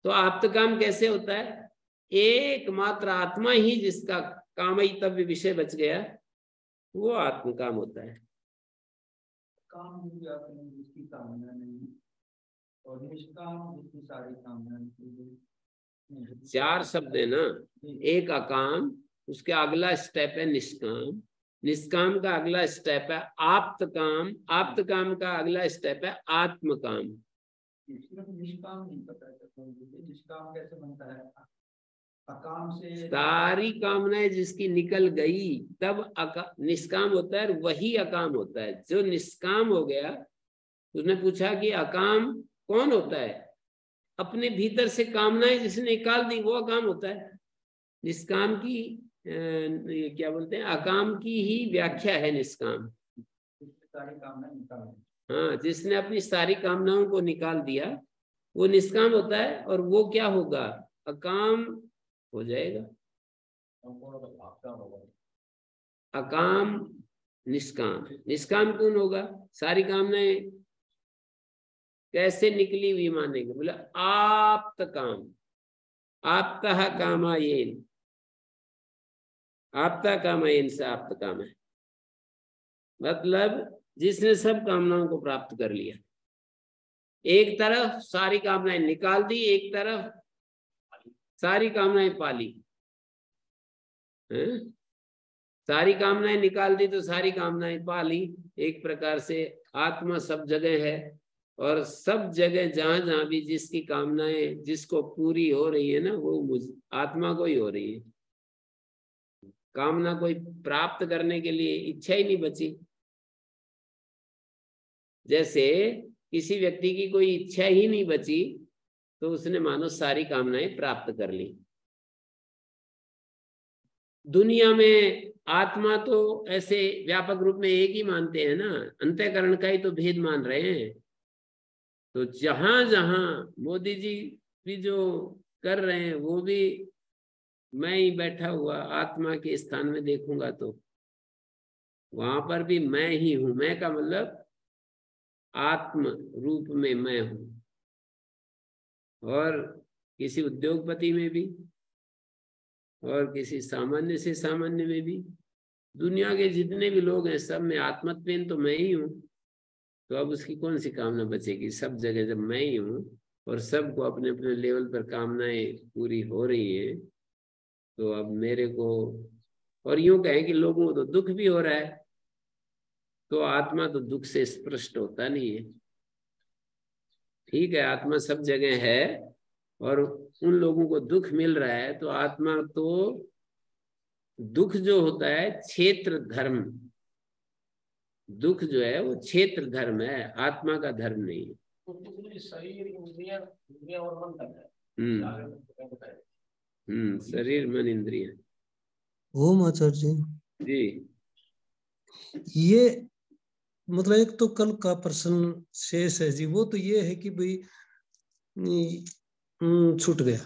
तो आप्त काम कैसे होता है? एकमात्र आत्मा ही जिसका कामयितव्य विषय बच गया, वो आत्म काम होता है। काम भी आपने जिसकी कामना नहीं, और निष्काम जिसकी सारी कामना नहीं। 4 शब्द है ना, एक अकाम, उसके अगला स्टेप है निष्काम, निष्काम का अगला स्टेप है आप्त काम, आप्त काम का अगला स्टेप है आत्म काम। सिर्फ निष्काम नहीं पता है, निष्काम कैसे बनता है? अकाम से सारी कामनाएं जिसकी निकल गई तब निष्काम होता है, वही अकाम होता है। जो निष्काम हो गया, उसने पूछा कि अकाम कौन होता है? अपने भीतर से कामनाएं जिसने निकाल दी वो अकाम होता है। निष्काम की ये क्या बोलते हैं, अकाम की ही व्याख्या है निष्काम। सारी कामना निकाल, हाँ, जिसने अपनी सारी कामनाओं को निकाल दिया वो निष्काम होता है। और वो क्या होगा? अकाम हो जाएगा। अकाम निष्काम, निष्काम कौन होगा? सारी कामनाएं कैसे निकली हुई मानेंगे? बोला आप्त काम, आप्तः कामायेन, आपता कामायेन से आप्त काम है, मतलब जिसने सब कामनाओं को प्राप्त कर लिया। एक तरफ सारी कामनाएं निकाल दी, एक तरफ सारी कामनाएं पाली। सारी कामनाएं निकाल दी तो सारी कामनाएं पाली। एक प्रकार से आत्मा सब जगह है, और सब जगह जहां जहां भी जिसकी कामनाएं जिसको पूरी हो रही है ना, वो आत्मा को ही हो रही है। कामना कोई प्राप्त करने के लिए इच्छा ही नहीं बची। जैसे किसी व्यक्ति की कोई इच्छा ही नहीं बची तो उसने मानो सारी कामनाएं प्राप्त कर ली। दुनिया में आत्मा तो ऐसे व्यापक रूप में एक ही मानते हैं ना, अंतःकरण का ही तो भेद मान रहे हैं। तो जहां जहां मोदी जी भी जो कर रहे हैं, वो भी मैं ही बैठा हुआ आत्मा के स्थान में देखूंगा तो वहां पर भी मैं ही हूं। मैं का मतलब आत्म रूप में मैं हूं। और किसी उद्योगपति में भी और किसी सामान्य से सामान्य में भी, दुनिया के जितने भी लोग हैं सब में आत्मत्वेन तो मैं ही हूं। तो अब उसकी कौन सी कामना बचेगी? सब जगह जब मैं ही हूं और सबको अपने अपने लेवल पर कामनाएं पूरी हो रही है, तो अब मेरे को, और यूं कहें कि लोगों को तो दुख भी हो रहा है, तो आत्मा तो दुख से स्पृष्ट होता नहीं है। ठीक है, आत्मा सब जगह है और उन लोगों को दुख मिल रहा है, तो आत्मा तो दुख जो होता है क्षेत्र धर्म, दुख जो है वो क्षेत्र धर्म है, आत्मा का धर्म नहीं है। शरीर इंद्रियां और मन करता है। शरीर मन इंद्रिय। ओम आचार्य जी, ये मतलब एक तो कल का प्रश्न शेष है जी, वो तो ये है कि भाई छूट गया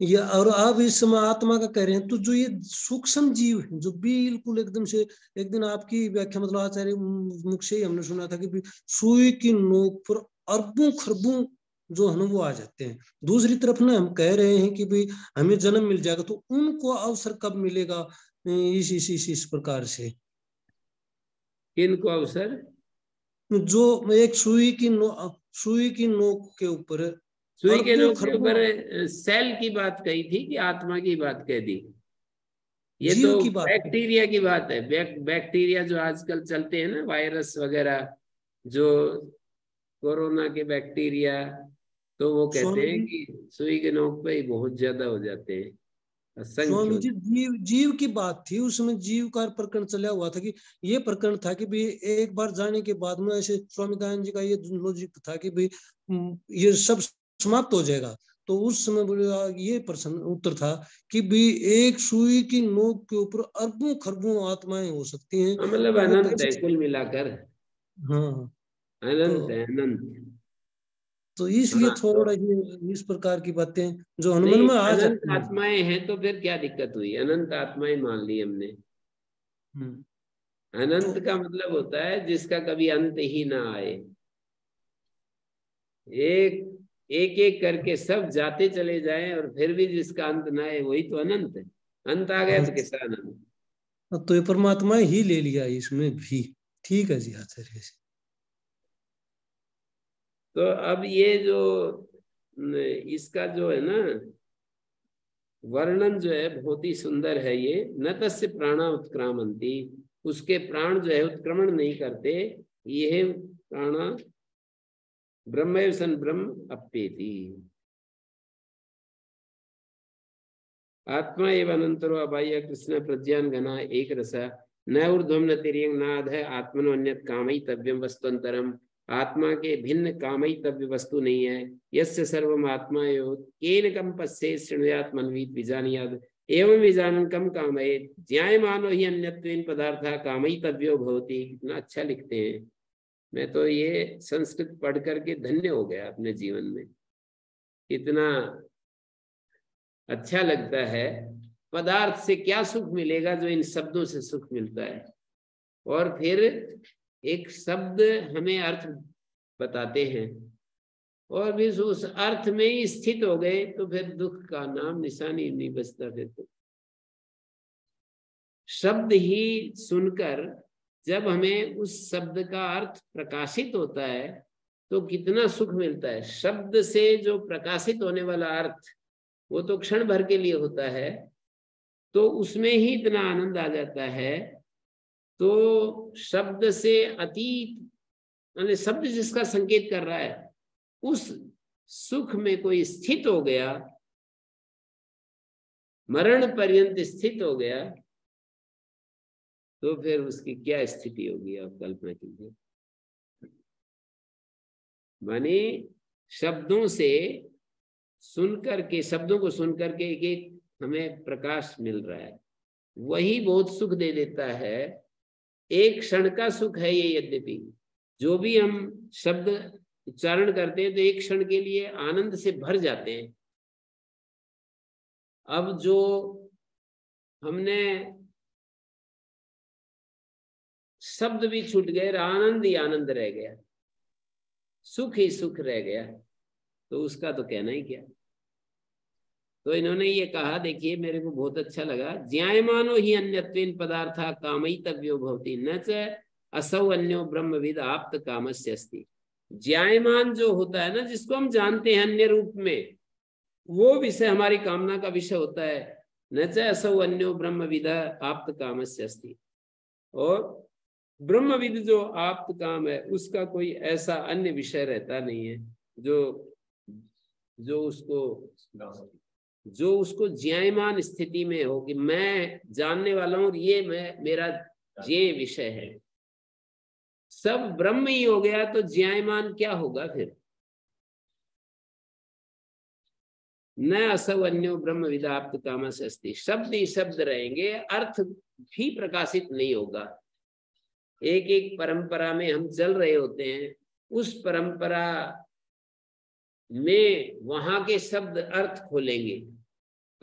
ये, और आप इस समय आत्मा का कह रहे हैं, तो जो ये सूक्ष्म जीव है जो बिल्कुल एकदम से, एक दिन आपकी व्याख्या मतलब आचार्य मुख से ही हमने सुना था कि सुई की नोक पर अरबों खरबों जो है ना वो आ जाते हैं। दूसरी तरफ ना हम कह रहे हैं कि भाई हमें जन्म मिल जाएगा, तो उनको अवसर कब मिलेगा इस प्रकार से? किनको अवसर? जो एक सुई की नोक के ऊपर, सुई के नोक के ऊपर सेल की बात कही थी कि आत्मा की बात कह दी? ये जीव तो की बात, बैक्टीरिया की बात है। बैक्टीरिया जो आजकल चलते हैं ना, वायरस वगैरह, जो कोरोना के बैक्टीरिया, तो वो कहते हैं कि सुई के नोक पे ही बहुत ज्यादा हो जाते हैं, स्वामी असंख्य। जी जीव की बात थी, उसमें जीव का प्रकरण चला हुआ था कि ये प्रकरण था कि भाई एक बार जाने के बाद में ऐसे स्वामी दयानंद जी का ये लॉजिक था कि भाई ये सब समाप्त हो जाएगा। तो उस समय ये प्रश्न उत्तर था कि भाई एक सुई की नोक के ऊपर अरबों खरबों आत्माएं हो सकती हैं, मतलब तो वो अनंत है कैसे? कुल मिलाकर, हाँ, अनंत तो है, अनंत। तो इसलिए हाँ, थोड़ा तो ये इस प्रकार की बातें जो हनुमान नहीं, में आ अनंत जाती हैं। आत्माएं हैं तो फिर क्या दिक्कत हुई? अनंत आत्माएं मान ली हमने। तो अनंत का मतलब होता है जिसका कभी अंत ही ना आए। एक एक एक करके सब जाते चले जाएं और फिर भी जिसका अंत ना है वही तो अनंत है। अंत आ गया तो कैसा अनंत। तो ये परमात्मा ही ले लिया इसमें भी। ठीक है जी आचार्य जी। तो अब ये जो इसका जो है ना वर्णन जो है बहुत ही सुंदर है। ये न तस्य प्राणा उत्क्रामंती, उसके प्राण जो है उत्क्रमण नहीं करते। यह प्राणा ब्रह्मैव सन ब्रह्म अप्येति। आत्मा एवं अनंतरो अबाह्य कृष्ण प्रज्ञान घना एक रसा न ऊर्ध्वम न तिर्यंग न अधः आत्मनो अन्यत् कामयितव्यम वस्तुअंतरम। आत्मा के भिन्न कामयितव्य वस्तु नहीं है। यस्य सर्वम आत्मा एव केन कम पश्येत् शृणुयात् मनवीत विजानीयात् एवं विजानन् कम कामयेत् ज्ञायमानो हि अन्यत्वेन पदार्थः कामयितव्यो भवति। कितना अच्छा लिखते हैं। मैं तो ये संस्कृत पढ़ करके धन्य हो गया अपने जीवन में। इतना अच्छा लगता है। पदार्थ से क्या सुख मिलेगा जो इन शब्दों से सुख मिलता है। और फिर एक शब्द हमें अर्थ बताते हैं और भी उस अर्थ में ही स्थित हो गए तो फिर दुख का नाम निशानी नहीं बचता। फिर तो शब्द ही सुनकर जब हमें उस शब्द का अर्थ प्रकाशित होता है तो कितना सुख मिलता है। शब्द से जो प्रकाशित होने वाला अर्थ वो तो क्षण भर के लिए होता है, तो उसमें ही इतना आनंद आ जाता है। तो शब्द से अतीत, यानी शब्द जिसका संकेत कर रहा है उस सुख में कोई स्थित हो गया, मरण पर्यंत स्थित हो गया, तो फिर उसकी क्या स्थिति होगी आप कल्पना कीजिए। माने शब्दों से सुनकर के, शब्दों को सुनकर के एक एक हमें प्रकाश मिल रहा है, वही बहुत सुख दे देता है। एक क्षण का सुख है ये। यद्यपि जो भी हम शब्द उच्चारण करते हैं तो एक क्षण के लिए आनंद से भर जाते हैं। अब जो हमने शब्द भी छूट गए, आनंद ही आनंद रह गया, सुख ही सुख रह गया, तो उसका तो कहना ही क्या। तो इन्होंने ये कहा, देखिए मेरे को बहुत अच्छा लगा, ज्ञायमानो ही अन्यत्वेन पदार्था कामयितव्यो भवति न च असौ अन्यो ब्रह्मविद आप्त कामस्य अस्ति। ज्ञायमान जो होता है ना, जिसको हम जानते हैं अन्य रूप में, वो विषय हमारी कामना का विषय होता है। न च असौ अन्यो ब्रह्मविद आप्त कामस्य अस्ति। और ब्रह्मविद जो आप्त काम है उसका कोई ऐसा अन्य विषय रहता नहीं है जो उसको ज्ञायमान स्थिति में हो कि मैं जानने वाला हूं, ये मेरा ज्ञेय विषय है। सब ब्रह्म ही हो गया तो ज्ञायमान क्या होगा फिर। न असव अन्यो ब्रह्म विदाप्त कामस्य अस्ति। शब्द ही शब्द रहेंगे, अर्थ भी प्रकाशित नहीं होगा। एक एक परंपरा में हम चल रहे होते हैं, उस परंपरा में वहां के शब्द अर्थ खोलेंगे,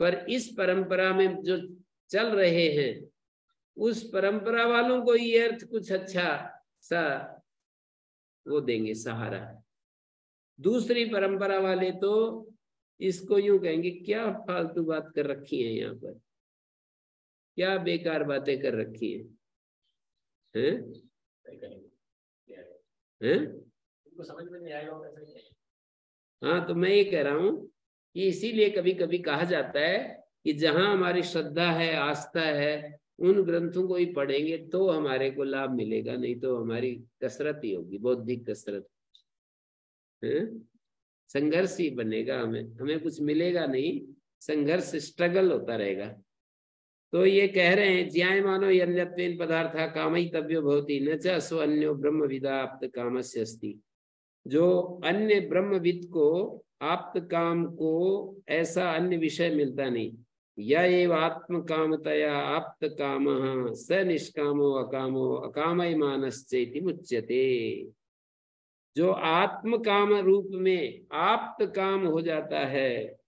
पर इस परंपरा में जो चल रहे हैं उस परंपरा वालों को ये अर्थ कुछ अच्छा सा वो देंगे सहारा। दूसरी परंपरा वाले तो इसको यूं कहेंगे, क्या फालतू बात कर रखी है यहाँ पर, क्या बेकार बातें कर रखी है, हैं? उनको समझ में नहीं आएगा। हाँ, तो मैं ये कह रहा हूं कि इसीलिए कभी कभी कहा जाता है कि जहां हमारी श्रद्धा है, आस्था है, उन ग्रंथों को ही पढ़ेंगे तो हमारे को लाभ मिलेगा, नहीं तो हमारी कसरत ही होगी, बौद्धिक कसरत है। संघर्ष ही बनेगा, हमें कुछ मिलेगा नहीं, संघर्ष स्ट्रगल होता रहेगा। तो ये कह रहे हैं, ज्ञायमानो यन्यत्वेन पदार्था कामयितव्यो भवति न च असो अन्यो ब्रह्मविदा आप्त कामस्य अस्ति। जो अन्य ब्रह्मविद को आप्त काम को ऐसा अन्य विषय मिलता नहीं। या एव आत्म कामतया आप्त कामः स निष्कामो अकामो अकामयमानश्चेति मुच्यते। जो आत्म काम रूप में आप्त काम हो जाता है,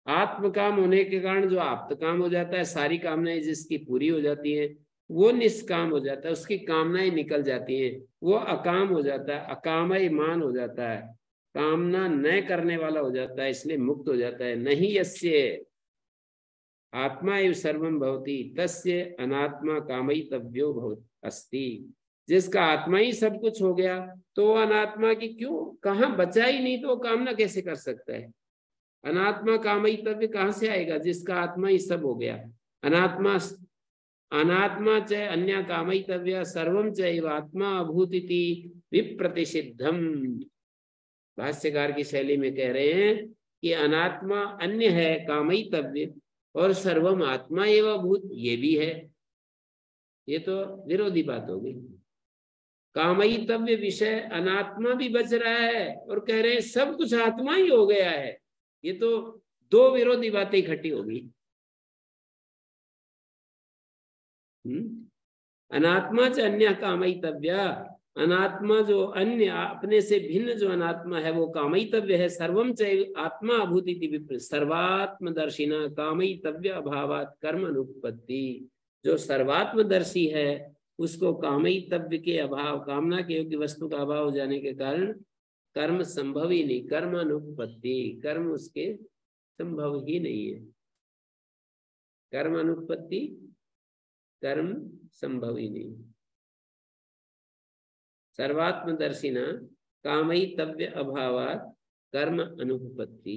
आत्म काम होने के कारण जो आप्त काम हो जाता है, सारी कामनाएं जिसकी पूरी हो जाती हैं, वो निष्काम हो जाता है, उसकी कामनाएं निकल जाती हैं, वो अकाम हो जाता है, अकामयमान हो जाता है। कामना न करने वाला हो जाता है, इसलिए मुक्त हो जाता है। नहीं यस्य आत्मा एव सर्वम भवति तस्य अनात्मा कामयितव्यो भवति अस्ति। जिसका आत्मा ही सब कुछ हो गया तो अनात्मा की क्यों, कहाँ बचा ही नहीं, तो कामना कैसे कर सकता है? अनात्मा कामयितव्य कहाँ से आएगा जिसका आत्मा ही सब हो गया? अनात्मा अनात्मा च अन्य कामयितव्य सर्वम चैव आत्मा अभूतिति विप्रतिषिद्धम। भाष्यकार की शैली में कह रहे हैं कि अनात्मा अन्य है कामयितव्य और सर्वम आत्मा एवं भूत, ये भी है। ये तो विरोधी बात हो गई। कामयितव्य विषय अनात्मा भी बच रहा है और कह रहे हैं सब कुछ आत्मा ही हो गया है। ये तो दो विरोधी बातें इकट्ठी हो गई। अनात्मा च अन्य कामयितव्य, अनात्मा जो अन्य अपने से भिन्न जो अनात्मा है वो कामयितव्य है। सर्वम च आत्मा अभूतिति विपरीत सर्वात्मदर्शिना कामयितव्य अभावात कर्म अनुपत्ति। जो सर्वात्मदर्शी है उसको कामयितव्य के अभाव, कामना के योग्य वस्तु का अभाव हो जाने के कारण कर्म संभव ही नहीं, कर्म अनुपत्ति, कर्म उसके संभव ही नहीं है। कर्म अनुपत्ति, कर्म संभव ही नहीं। सर्वात्मदर्शिना कामयितव्य अभावात कर्म अनुपत्ति।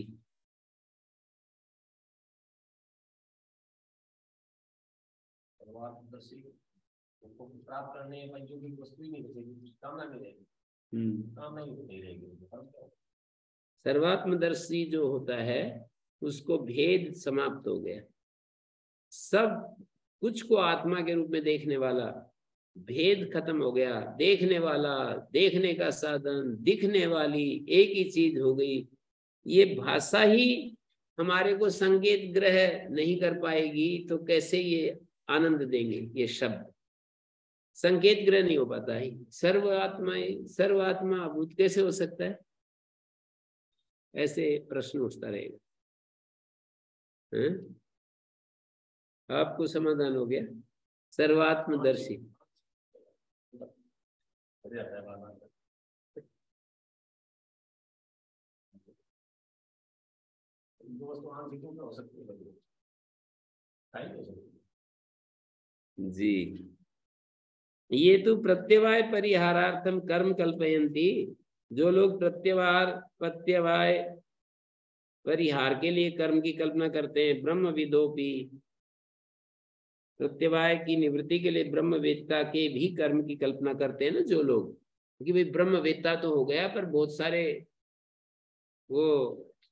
उसको प्राप्त करने जो भी वस्तु ही नहीं बचेगी, कामना नहीं रहेगी, कामना ही नहीं रहेगी। सर्वात्मदर्शी जो होता है उसको भेद समाप्त हो गया। सब कुछ को आत्मा के रूप में देखने वाला भेद खत्म हो गया। देखने वाला, देखने का साधन, दिखने वाली एक ही चीज हो गई। ये भाषा ही हमारे को संकेत ग्रह नहीं कर पाएगी तो कैसे ये आनंद देंगे? ये शब्द संकेत ग्रह नहीं हो पाता है। सर्वात्मा अभूत कैसे हो सकता है? ऐसे प्रश्न उठता रहेगा। आपको समाधान हो गया? सर्वात्मदर्शी जी। ये तो प्रत्यवाय परिहारार्थम कर्म कल्पयन्ति। जो लोग प्रत्यवाय परिहार के लिए कर्म की कल्पना करते हैं, ब्रह्म विदोपि, प्रत्यवाय की निवृत्ति के लिए ब्रह्मवेत्ता के भी कर्म की कल्पना करते हैं ना जो लोग, क्योंकि भाई ब्रह्मवेत्ता तो हो गया पर बहुत सारे वो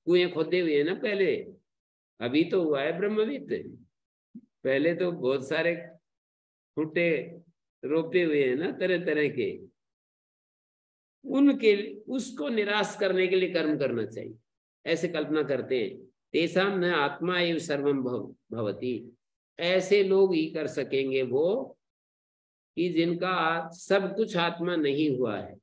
कुएं खोदे हुए हैं ना पहले, अभी तो हुआ है ब्रह्मवेत्त, पहले तो बहुत सारे खूंटे रोपे हुए हैं ना तरह तरह के, उनके उसको निराश करने के लिए कर्म करना चाहिए, ऐसे कल्पना करते हैं। तेषाम न आत्मा एव सर्वम भवति, ऐसे लोग ही कर सकेंगे वो कि जिनका सब कुछ आत्मा नहीं हुआ है।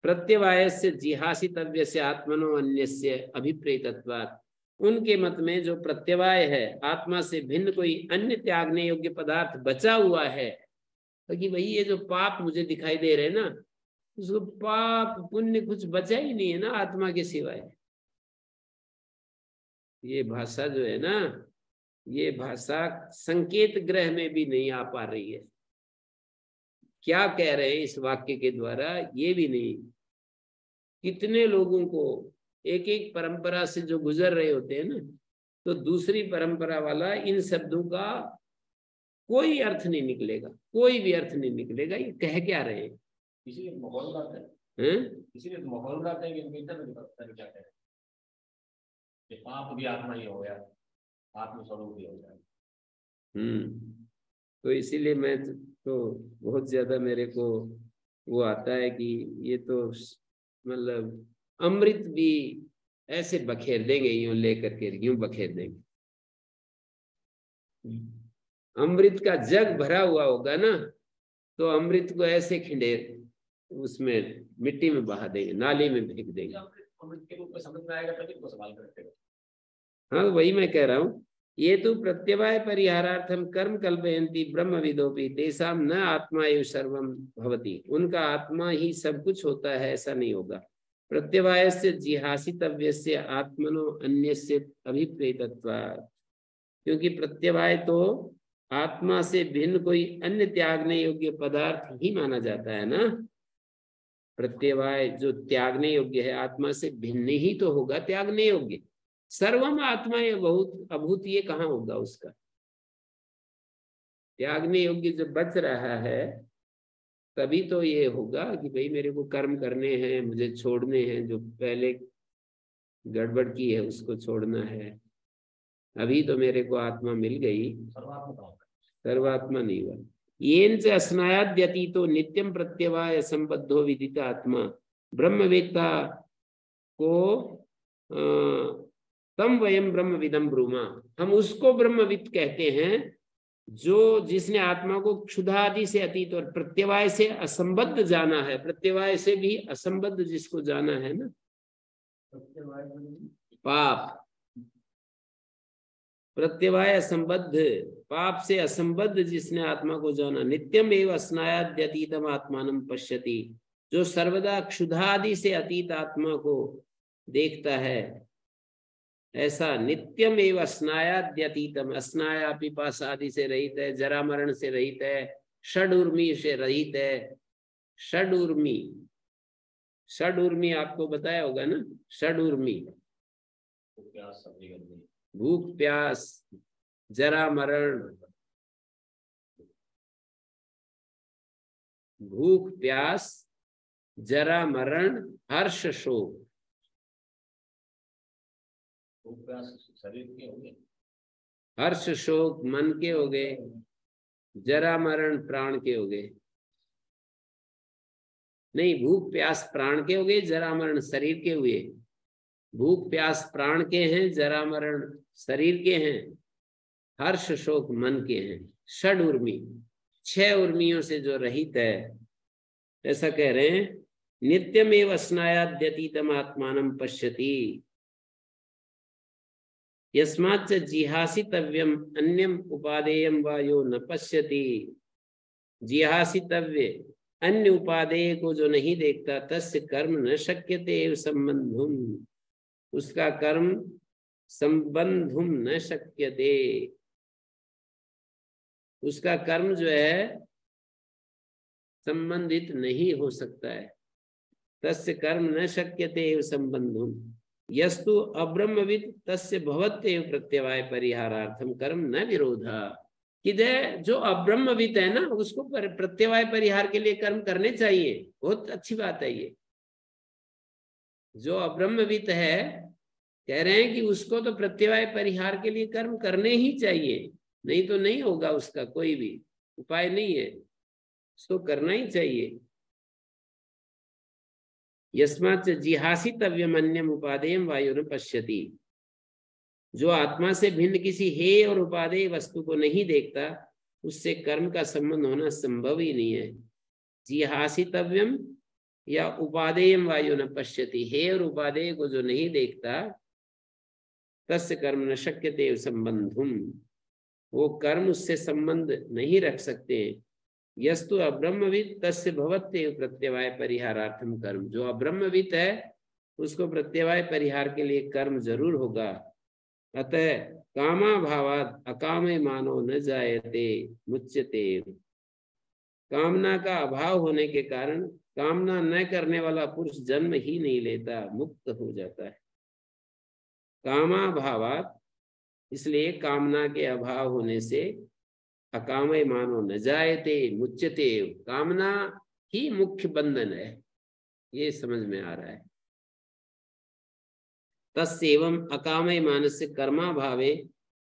प्रत्यवायस्य जिहासितव्यस्य आत्मनो अन्यस्य अभिप्रेतत्वात्, उनके मत में जो प्रत्यवाय है आत्मा से भिन्न कोई अन्य त्यागने योग्य पदार्थ बचा हुआ है, क्योंकि भाई ये जो पाप मुझे दिखाई दे रहे हैं ना, उसको पाप पुण्य कुछ बचा ही नहीं है ना आत्मा के सिवाय। ये भाषा जो है ना, ये भाषा संकेत ग्रह में भी नहीं आ पा रही है। क्या कह रहे हैं इस वाक्य के द्वारा ये भी नहीं। कितने लोगों को एक एक परंपरा से जो गुजर रहे होते हैं ना, तो दूसरी परंपरा वाला इन शब्दों का कोई अर्थ नहीं निकलेगा, कोई भी अर्थ नहीं निकलेगा। ये कह क्या रहे हैं? इसीलिए माहौल बनाते हैं, इसीलिए माहौल बनाते हैं कि क्या कह रहे हैं, पाप भी आत्मा ही हो गया, आत्मस्वरूप भी हो गया। तो इसीलिए मैं तो बहुत ज्यादा मेरे को वो आता है कि ये तो मतलब अमृत भी ऐसे बखेर देंगे, यूं लेकर के यूं बखेर देंगे। अमृत का जग भरा हुआ होगा ना, तो अमृत को ऐसे खिंडेर उसमें मिट्टी में बहा देंगे, नाली में फेंक देंगे। अमृत के रूप में समझ में आएगा तभी तो सवाल करते हैं। हाँ वही मैं कह रहा हूँ। ये तो प्रत्यवाय परिहारार्थम कर्म कल्पयन्ति ब्रह्मविदोपि तेषाम न आत्मा एव सर्वम भवति, उनका आत्मा ही सब कुछ होता है ऐसा नहीं होगा। प्रत्यवायस्य जिहासितव्यस्य आत्मनो अन्यस्य अभिप्रेतत्वात्, क्योंकि प्रत्यवाय तो आत्मा से भिन्न कोई अन्य त्यागने योग्य पदार्थ ही माना जाता है ना। प्रत्यवाय जो त्यागने योग्य है आत्मा से भिन्न ही तो होगा त्यागने योग्य। सर्वम आत्मा ये बहुत अभूत, ये कहाँ होगा उसका त्यागने योग्य जब बच रहा है तभी तो ये होगा कि भाई मेरे को कर्म करने हैं, मुझे छोड़ने हैं, जो पहले गड़बड़ की है उसको छोड़ना है। अभी तो मेरे को आत्मा मिल गई, सर्वात्मा नहीं हुआ। येन च अस्नायाद्यतीतो नित्यम प्रत्यवाय संबद्धो विदित आत्मा ब्रह्मवेत्ता को तम वयम ब्रह्मविदम ब्रूमा, हम उसको ब्रह्मविद कहते हैं जो जिसने आत्मा को क्षुधा आदि से अतीत और प्रत्यवाय से असंबद्ध जाना है। प्रत्यवाय से भी असंबद्ध जिसको जाना है ना, पाप प्रत्यवाय असंबद्ध, पाप से असंबद्ध जिसने आत्मा को जाना। नित्यम एवं अस्नायाद्यतीतम आत्मानं पश्यति, जो सर्वदा क्षुधा आदि से अतीत आत्मा को देखता है, ऐसा नित्यम एवं अस्नायाद्यतीतम, अस्नाया पिपास आदि से रहित है, जरा मरण से रहित है, षड-ऊर्मी से रहित है। षड-ऊर्मी, षड-ऊर्मी आपको बताया होगा ना, षड-ऊर्मी भूख प्यास जरा मरण, भूख प्यास जरा मरण हर्ष शोक। शरीर के हो गए, हर्ष शोक मन के हो गए, जरा मरण प्राण के हो गए। नहीं, भूख प्यास प्राण के हो गए, जरा मरण शरीर के हुए। भूख प्यास प्राण के हैं, जरा मरण शरीर के हैं, हर्ष शोक मन के हैं। षड उर्मी, 6 उर्मियों से जो रहित है, ऐसा कह रहे हैं। नित्यमेव स्नायाद्यतीतम आत्मानं पश्यति यस्माच्च जिहासितव्यम अन्यम उपादेयम वायो न पश्यति। जिहासितव्य अन्य उपादेय को जो नहीं देखता, तस्य कर्म न शक्यते एव संबंधुम, उसका कर्म संबंधुम न शक्यते, उसका कर्म जो है संबंधित नहीं हो सकता है। तस्य कर्म न शक्यते एव संबंधुम यस्तु अब्रह्मविद तस्य भवत्येव प्रत्यवाय परिहारार्थम कर्म न विरोधा। किधर जो अब्रह्मविद है ना, उसको प्रत्यवाय परिहार के लिए कर्म करने चाहिए। बहुत अच्छी बात है ये। जो अब्रह्मविद है, कह रहे हैं कि उसको तो प्रत्यवाय परिहार के लिए कर्म करने ही चाहिए, नहीं तो नहीं होगा, उसका कोई भी उपाय नहीं है, उसको करना ही चाहिए। यस्माच्च जिहासितव्यम अन्यम उपादेयम वायुर्न पश्यति, जो आत्मा से भिन्न किसी हेय और उपादेय वस्तु को नहीं देखता, उससे कर्म का संबंध होना संभव ही नहीं है। जिहासितव्यम या उपादेयम वायुर्न पश्यति, हेय और उपादेय को जो नहीं देखता, तस्य कर्म न शक्यते संबंधुम, वो कर्म उससे संबंध नहीं रख सकते। यस्तु अब्रह्मविद तस्य भवत्येव प्रत्यवाय परिहारार्थम कर्म, जो अब्रह्मविद है उसको प्रत्यवाय परिहार के लिए कर्म जरूर होगा। अतः कामाभावात् अकामे मानो न जायते मुच्यते, कामना का अभाव होने के कारण कामना न करने वाला पुरुष जन्म ही नहीं लेता, मुक्त हो जाता है। कामाभावात्, इसलिए कामना के अभाव होने से अकामय मानो न जायते मुच्यते, कामना ही मुख्य बंधन है, ये समझ में आ रहा है। तस्सेवं अकामय मानस्य कर्माभावे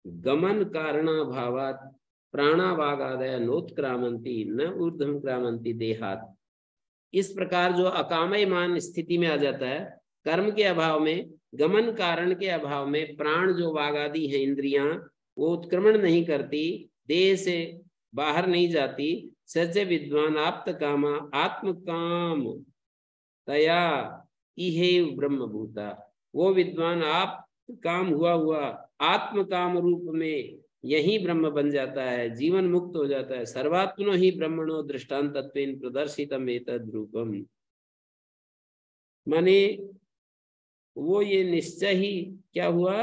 गमन कारणाभावात् प्राणावागादय नोत्क्रामन्ति न ऊर्ध्वं क्रामन्ति देहात्। इस प्रकार जो अकामय मान स्थिति में आ जाता है, कर्म के अभाव में, गमन कारण के अभाव में, प्राण जो वाग आदि है इंद्रियां, वो उत्क्रमण नहीं करती, देह से बाहर नहीं जाती। सच विद्वान आप्त कामा आत्म काम तया इहेव ब्रह्मभूता, वो विद्वान आप काम हुआ आत्म काम रूप में यही ब्रह्म बन जाता है, जीवन मुक्त हो जाता है। सर्वात्मनो ही ब्रह्मणो दृष्टांतत्वेन प्रदर्शितम एतद् रूपम। माने वो ये निश्चय ही क्या हुआ,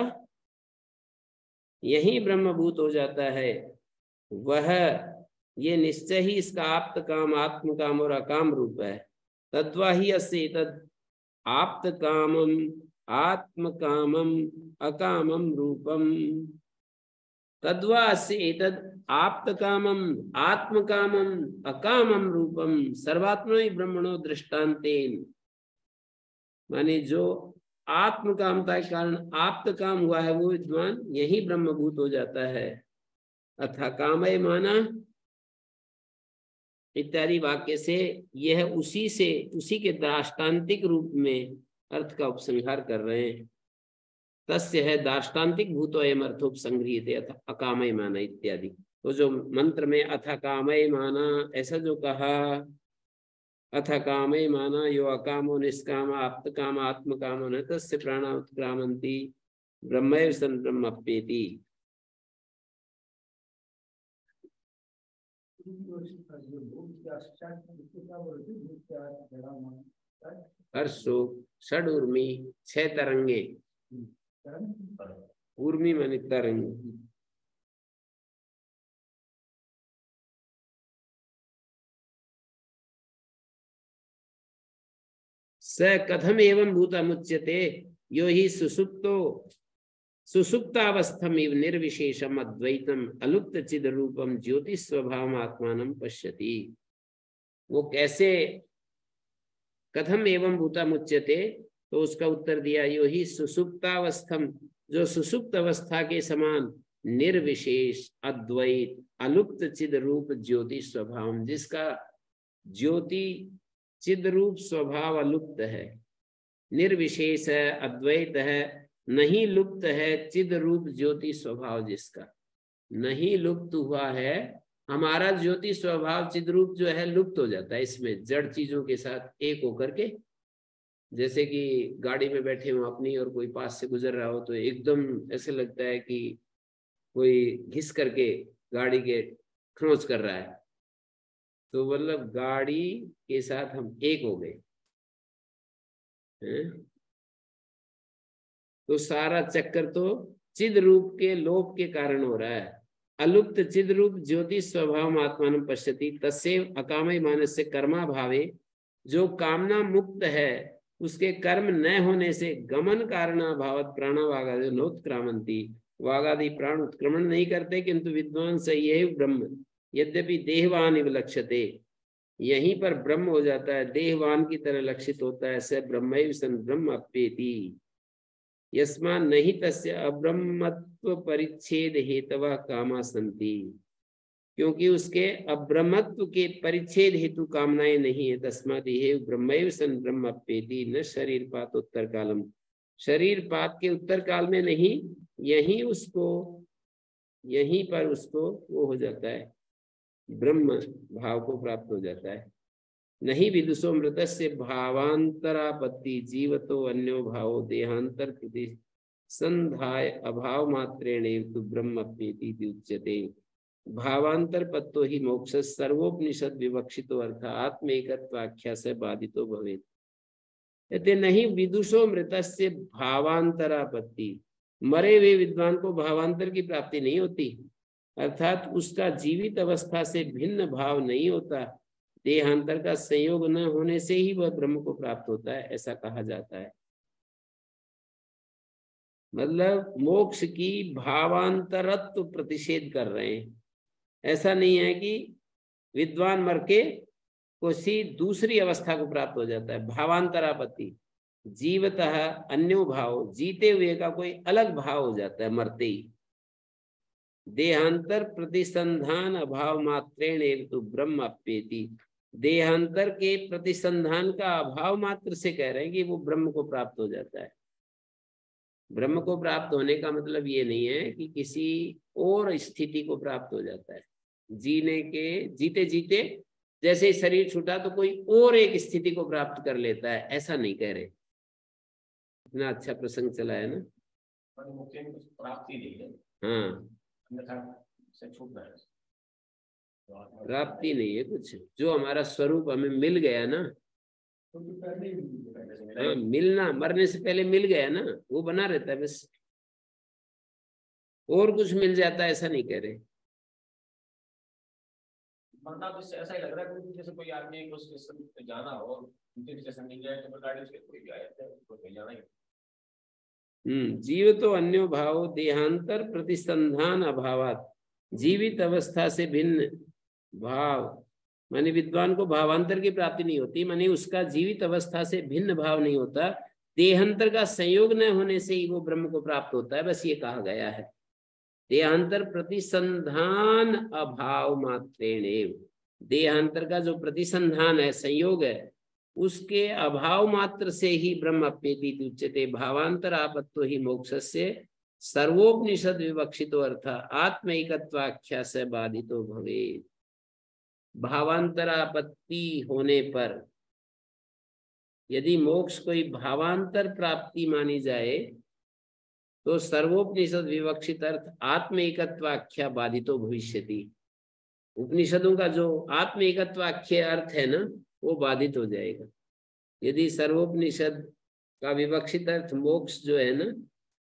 यही ब्रह्मभूत हो जाता है। वह ये निश्चय ही इसका आप्त काम, आत्म काम और अकाम रूप है। तद्वा ही अस्य तद आप्त कामम आत्म कामम अकामम रूपम। तद्वा अस्य एतद् आप्त कामम आत्म कामम अकामम रूपम सर्वात्मनि ब्रह्मणो दृष्टांतेन। माने जो आत्म कामता के कारण आप्त काम हुआ है वो विद्वान यही ब्रह्मभूत हो जाता है। अथा कामय माना इत्यादि वाक्य से यह उसी के दाष्टान्तिक रूप में अर्थ का उपसंहार कर रहे हैं। तस्य है दाष्टान्तिक भूतो अयम अर्थोपसंगृह्यते अथ अकामय माना इत्यादि। तो जो मंत्र में अथ कामय माना ऐसा जो कहा, अथ कामय माना यो अकामो निष्काम आप्त काम आत्म कामो न तस्य प्राणा उत्क्रामन्ति ब्रह्मैव सन ब्रह्मप्येति। हर्षो षड उर्मी 6 तरंगे। उर्मी माने तरंग। स कथम एवं भूतमुच्यते यो हि सुसुप्तावस्थमिव निर्विशेषम अद्वैतम अलुप्त चिद रूपम ज्योति स्वभाव आत्मानं पश्यति। वो कैसे कथम एवं भूतमुच्यते, तो उसका उत्तर दिया यो ही सुसुप्तावस्थम, जो सुसुप्त अवस्था के समान निर्विशेष अद्वैत अलुप्त चिद रूप ज्योति स्वभाव, जिसका ज्योति चिद रूप स्वभाव अलुप्त है, निर्विशेष है, अद्वैत है, नहीं लुप्त है, चिद रूप ज्योति स्वभाव जिसका नहीं लुप्त हुआ है। हमारा ज्योति स्वभाव चिद रूप जो है लुप्त हो जाता है इसमें जड़ चीजों के साथ एक होकर के। जैसे कि गाड़ी में बैठे हो अपनी और कोई पास से गुजर रहा हो तो एकदम ऐसे लगता है कि कोई घिस करके गाड़ी के खरोंच कर रहा है, तो मतलब गाड़ी के साथ हम एक हो गए हैं। तो सारा चक्कर तो चिद रूप के लोप के कारण हो रहा है। अलुप्त चिद रूप ज्योति स्वभाव आत्मानं पश्यति तस्यैव अकामय मानस्य कर्मा भावे, जो कामना मुक्त है उसके कर्म न होने से गमन कारणाभावत प्राणा वागादि नोत्क्रामन्ति, वागादि प्राण उत्क्रमण नहीं करते, किंतु विद्वान स यैव ब्रह्म यद्यपि देहवान इव लक्ष्यते, यहीं पर ब्रह्म हो जाता है, देहवान की तरह लक्षित होता है। स ब्रह्मैव सन ब्रह्म अप्येति यस्मान् नहि तस्य अब्रह्मत्व परिच्छेद हेतवः कामा सन्ति, क्योंकि उसके अब्रह्मत्व के परिच्छेद हेतु कामनाएं नहीं है। तस्मात् हेव ब्रह्मैव सन ब्रह्म अप्येति न शरीर पात उत्तर कालम, शरीर पात के उत्तर काल में नहीं, यहीं पर उसको वो हो जाता है, ब्रह्म भाव को प्राप्त हो जाता है। नहीं विदुषो मृतस्य भावांतरापत्ति जीवतो अन्यो भावो देहांतर प्रति संधाय अभाव मात्रेण तु ब्रह्मप्येति उच्यते। भावांतर पत्तो ही मोक्ष सर्वोपनिषद विवक्षितो अर्थ आत्मैकत्वाख्या से बाधितो भवेत्। कहते नहीं विदुषो मृतस्य भावांतरापत्ति, मरे हुए विद्वान को भावांतर की प्राप्ति नहीं होती, अर्थात उसका जीवित अवस्था से भिन्न भाव नहीं होता, देहांतर का संयोग न होने से ही वह ब्रह्म को प्राप्त होता है, ऐसा कहा जाता है। मतलब मोक्ष की भावांतरत्व प्रतिषेध कर रहे हैं। ऐसा नहीं है कि विद्वान मर के किसी दूसरी अवस्था को प्राप्त हो जाता है। भावांतरापत्ति जीवतः अन्यो भाव, जीते हुए का कोई अलग भाव हो जाता है मरते ही। देहांतर प्रतिसंधान अभाव मात्रेण एवं ब्रह्म अप्येति, देहांतर के प्रतिसंधान का अभाव मात्र से कह रहे हैं कि वो ब्रह्म को प्राप्त हो जाता है। ब्रह्म को प्राप्त होने का मतलब ये नहीं है कि किसी और स्थिति को प्राप्त हो जाता है। जीते जीते जैसे ही शरीर छूटा तो कोई और एक स्थिति को प्राप्त कर लेता है, ऐसा नहीं कह रहे। इतना अच्छा प्रसंग चला है ना। प्राप्ति नहीं है, हाँ से छूट रहा है, प्राप्ति नहीं है कुछ, जो हमारा स्वरूप हमें मिल गया ना, पहले ही पहले से मिला हाँ, मिलना, मरने से पहले मिल गया ना, वो बना रहता है बस, और कुछ मिल जाता है ऐसा नहीं कह रहे। मरना तो इससे ऐसा ही लग रहा है कि जैसे कोई आदमी को स्टेशन पे जाना हो, उनके स्टेशन नहीं जाए तो गाड़ी उसके कोई भी आ जाता है, उसको कहीं जाना ही। जीव तो अन्यो भाव देहांतर प्रतिसंधान अभावात, जीवित अवस्था से भिन्न भाव, माने विद्वान को भावांतर की प्राप्ति नहीं होती, माने उसका जीवित अवस्था से भिन्न भाव नहीं होता, देहांतर का संयोग न होने से ही वो ब्रह्म को प्राप्त होता है, बस ये कहा गया है। देहांतर प्रतिसंधान अभाव मात्रेणेव, देहांतर का जो प्रतिसंधान है, संयोग है, उसके अभाव मात्र से ही ब्रह्म अप्येति उच्यते, भावांतर आपत्तो ही मोक्षस्य सर्वोपनिषद विवक्षितो अर्थ आत्मैकत्वाख्या से बाधितो भवेत्। भावांतरापत्ति होने पर यदि मोक्ष कोई भावांतर प्राप्ति मानी जाए तो सर्वोपनिषद विवक्षित अर्थ आत्म एकत्वाख्या बाधितो भविष्यति, उपनिषदों का जो आत्म एकत्वाख्य अर्थ है ना वो बाधित हो जाएगा। यदि सर्वोपनिषद का विवक्षित अर्थ मोक्ष जो है ना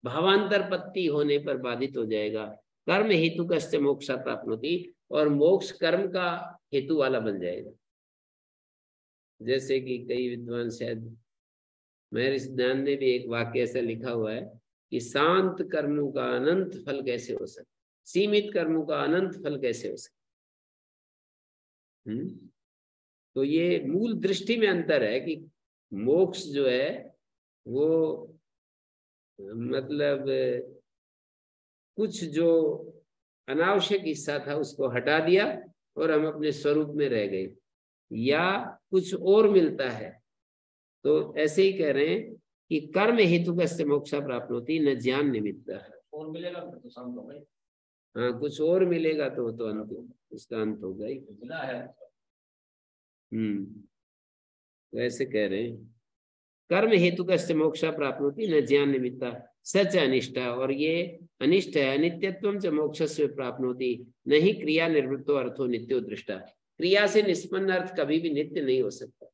भावांतरपत्ति होने पर बाधित हो जाएगा। कर्म हेतु कस्य मोक्षा प्राप्नोति, और मोक्ष कर्म का हेतु वाला बन जाएगा। जैसे कि कई विद्वान, शायद महर्षि दयानंद ने भी एक वाक्य ऐसा लिखा हुआ है कि शांत कर्मों का अनंत फल कैसे हो सकता, सीमित कर्मों का अनंत फल कैसे हो सकता। तो ये मूल दृष्टि में अंतर है कि मोक्ष जो है वो मतलब कुछ जो अनावश्यक हिस्सा था उसको हटा दिया और हम अपने स्वरूप में रह गए, या कुछ और मिलता है। तो ऐसे ही कह रहे हैं कि कर्म हेतु कस्य मोक्षा प्राप्त होती न ज्ञान निमित्त। और मिलेगा तो शांत हो गई। हाँ, कुछ और मिलेगा तो अंत, उसका अंत होगा ही। मिला है। तो ऐसे कह रहे हैं कर्म हेतु कस्य मोक्षा प्राप्त होती न ज्ञान निमित्ता सच अनिष्टा, और ये अनिष्ट है। अनित्यत्वम च मोक्षस्य प्राप्त होती नहीं क्रिया निर्वृत्तो अर्थो नित्यो दृष्टा, क्रिया से निष्पन्न अर्थ कभी भी नित्य नहीं हो सकता।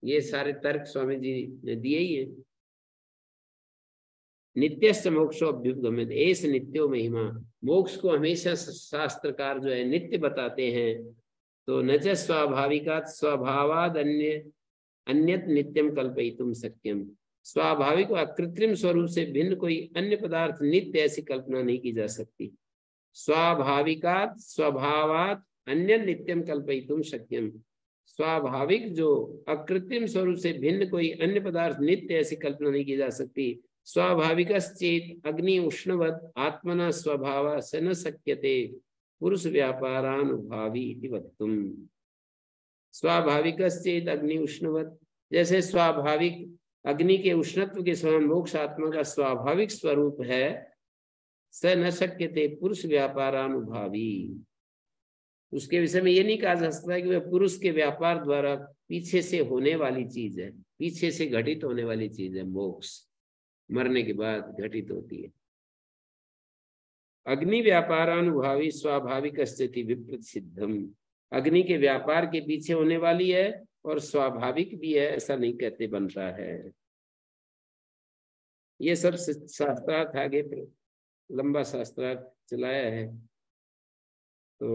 ये सारे तर्क स्वामी जी ने दिए ही है। नित्यस्य मोक्षो अभ्युपगम्यते एस नित्यो महिमा, मोक्ष को हमेशा शास्त्रकार जो है नित्य बताते हैं। तो न च स्वाभाविकात् स्वभावाद अन्यत नित्यम कल्पयितुम शक्यम, स्वाभाविक व अकृत्रिम स्वरूप से भिन्न कोई अन्य पदार्थ नित्य ऐसी कल्पना नहीं की जा सकती। स्वाभाविकात् स्वभावात अन्य नित्यम कल्पयितुम शक्यम, स्वाभाविक जो अकृत्रिम स्वरूप से भिन्न कोई अन्य पदार्थ नित्य ऐसी कल्पना नहीं की जा सकती। स्वाभाविकश्चेत् अग्नि उष्णवत् आत्मना स्वभाव स न शक्यते पुरुष व्यापारानुभावी इति वक्तुम्। स्वाभाविकश्चेत् अग्नि उष्णवत्, जैसे स्वाभाविक अग्नि के उष्णत्व के समान मोक्ष आत्मा का स्वाभाविक स्वरूप है। स न शक्यते पुरुष व्यापारानुभावी, उसके विषय में ये नहीं कहा जा सकता कि वह पुरुष के व्यापार द्वारा पीछे से होने वाली चीज है, पीछे से घटित होने वाली चीज है। मोक्ष मरने के बाद घटित होती है। अग्नि व्यापारानुभावी स्वाभाविक स्थिति विप्रसिद्धम, अग्नि के व्यापार के पीछे होने वाली है और स्वाभाविक भी है, ऐसा नहीं कहते बनता है। ये सब शास्त्रार्थ आगे लंबा शास्त्रार्थ चलाया है। तो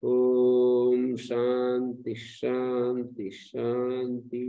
ओम शांति शांति शांति।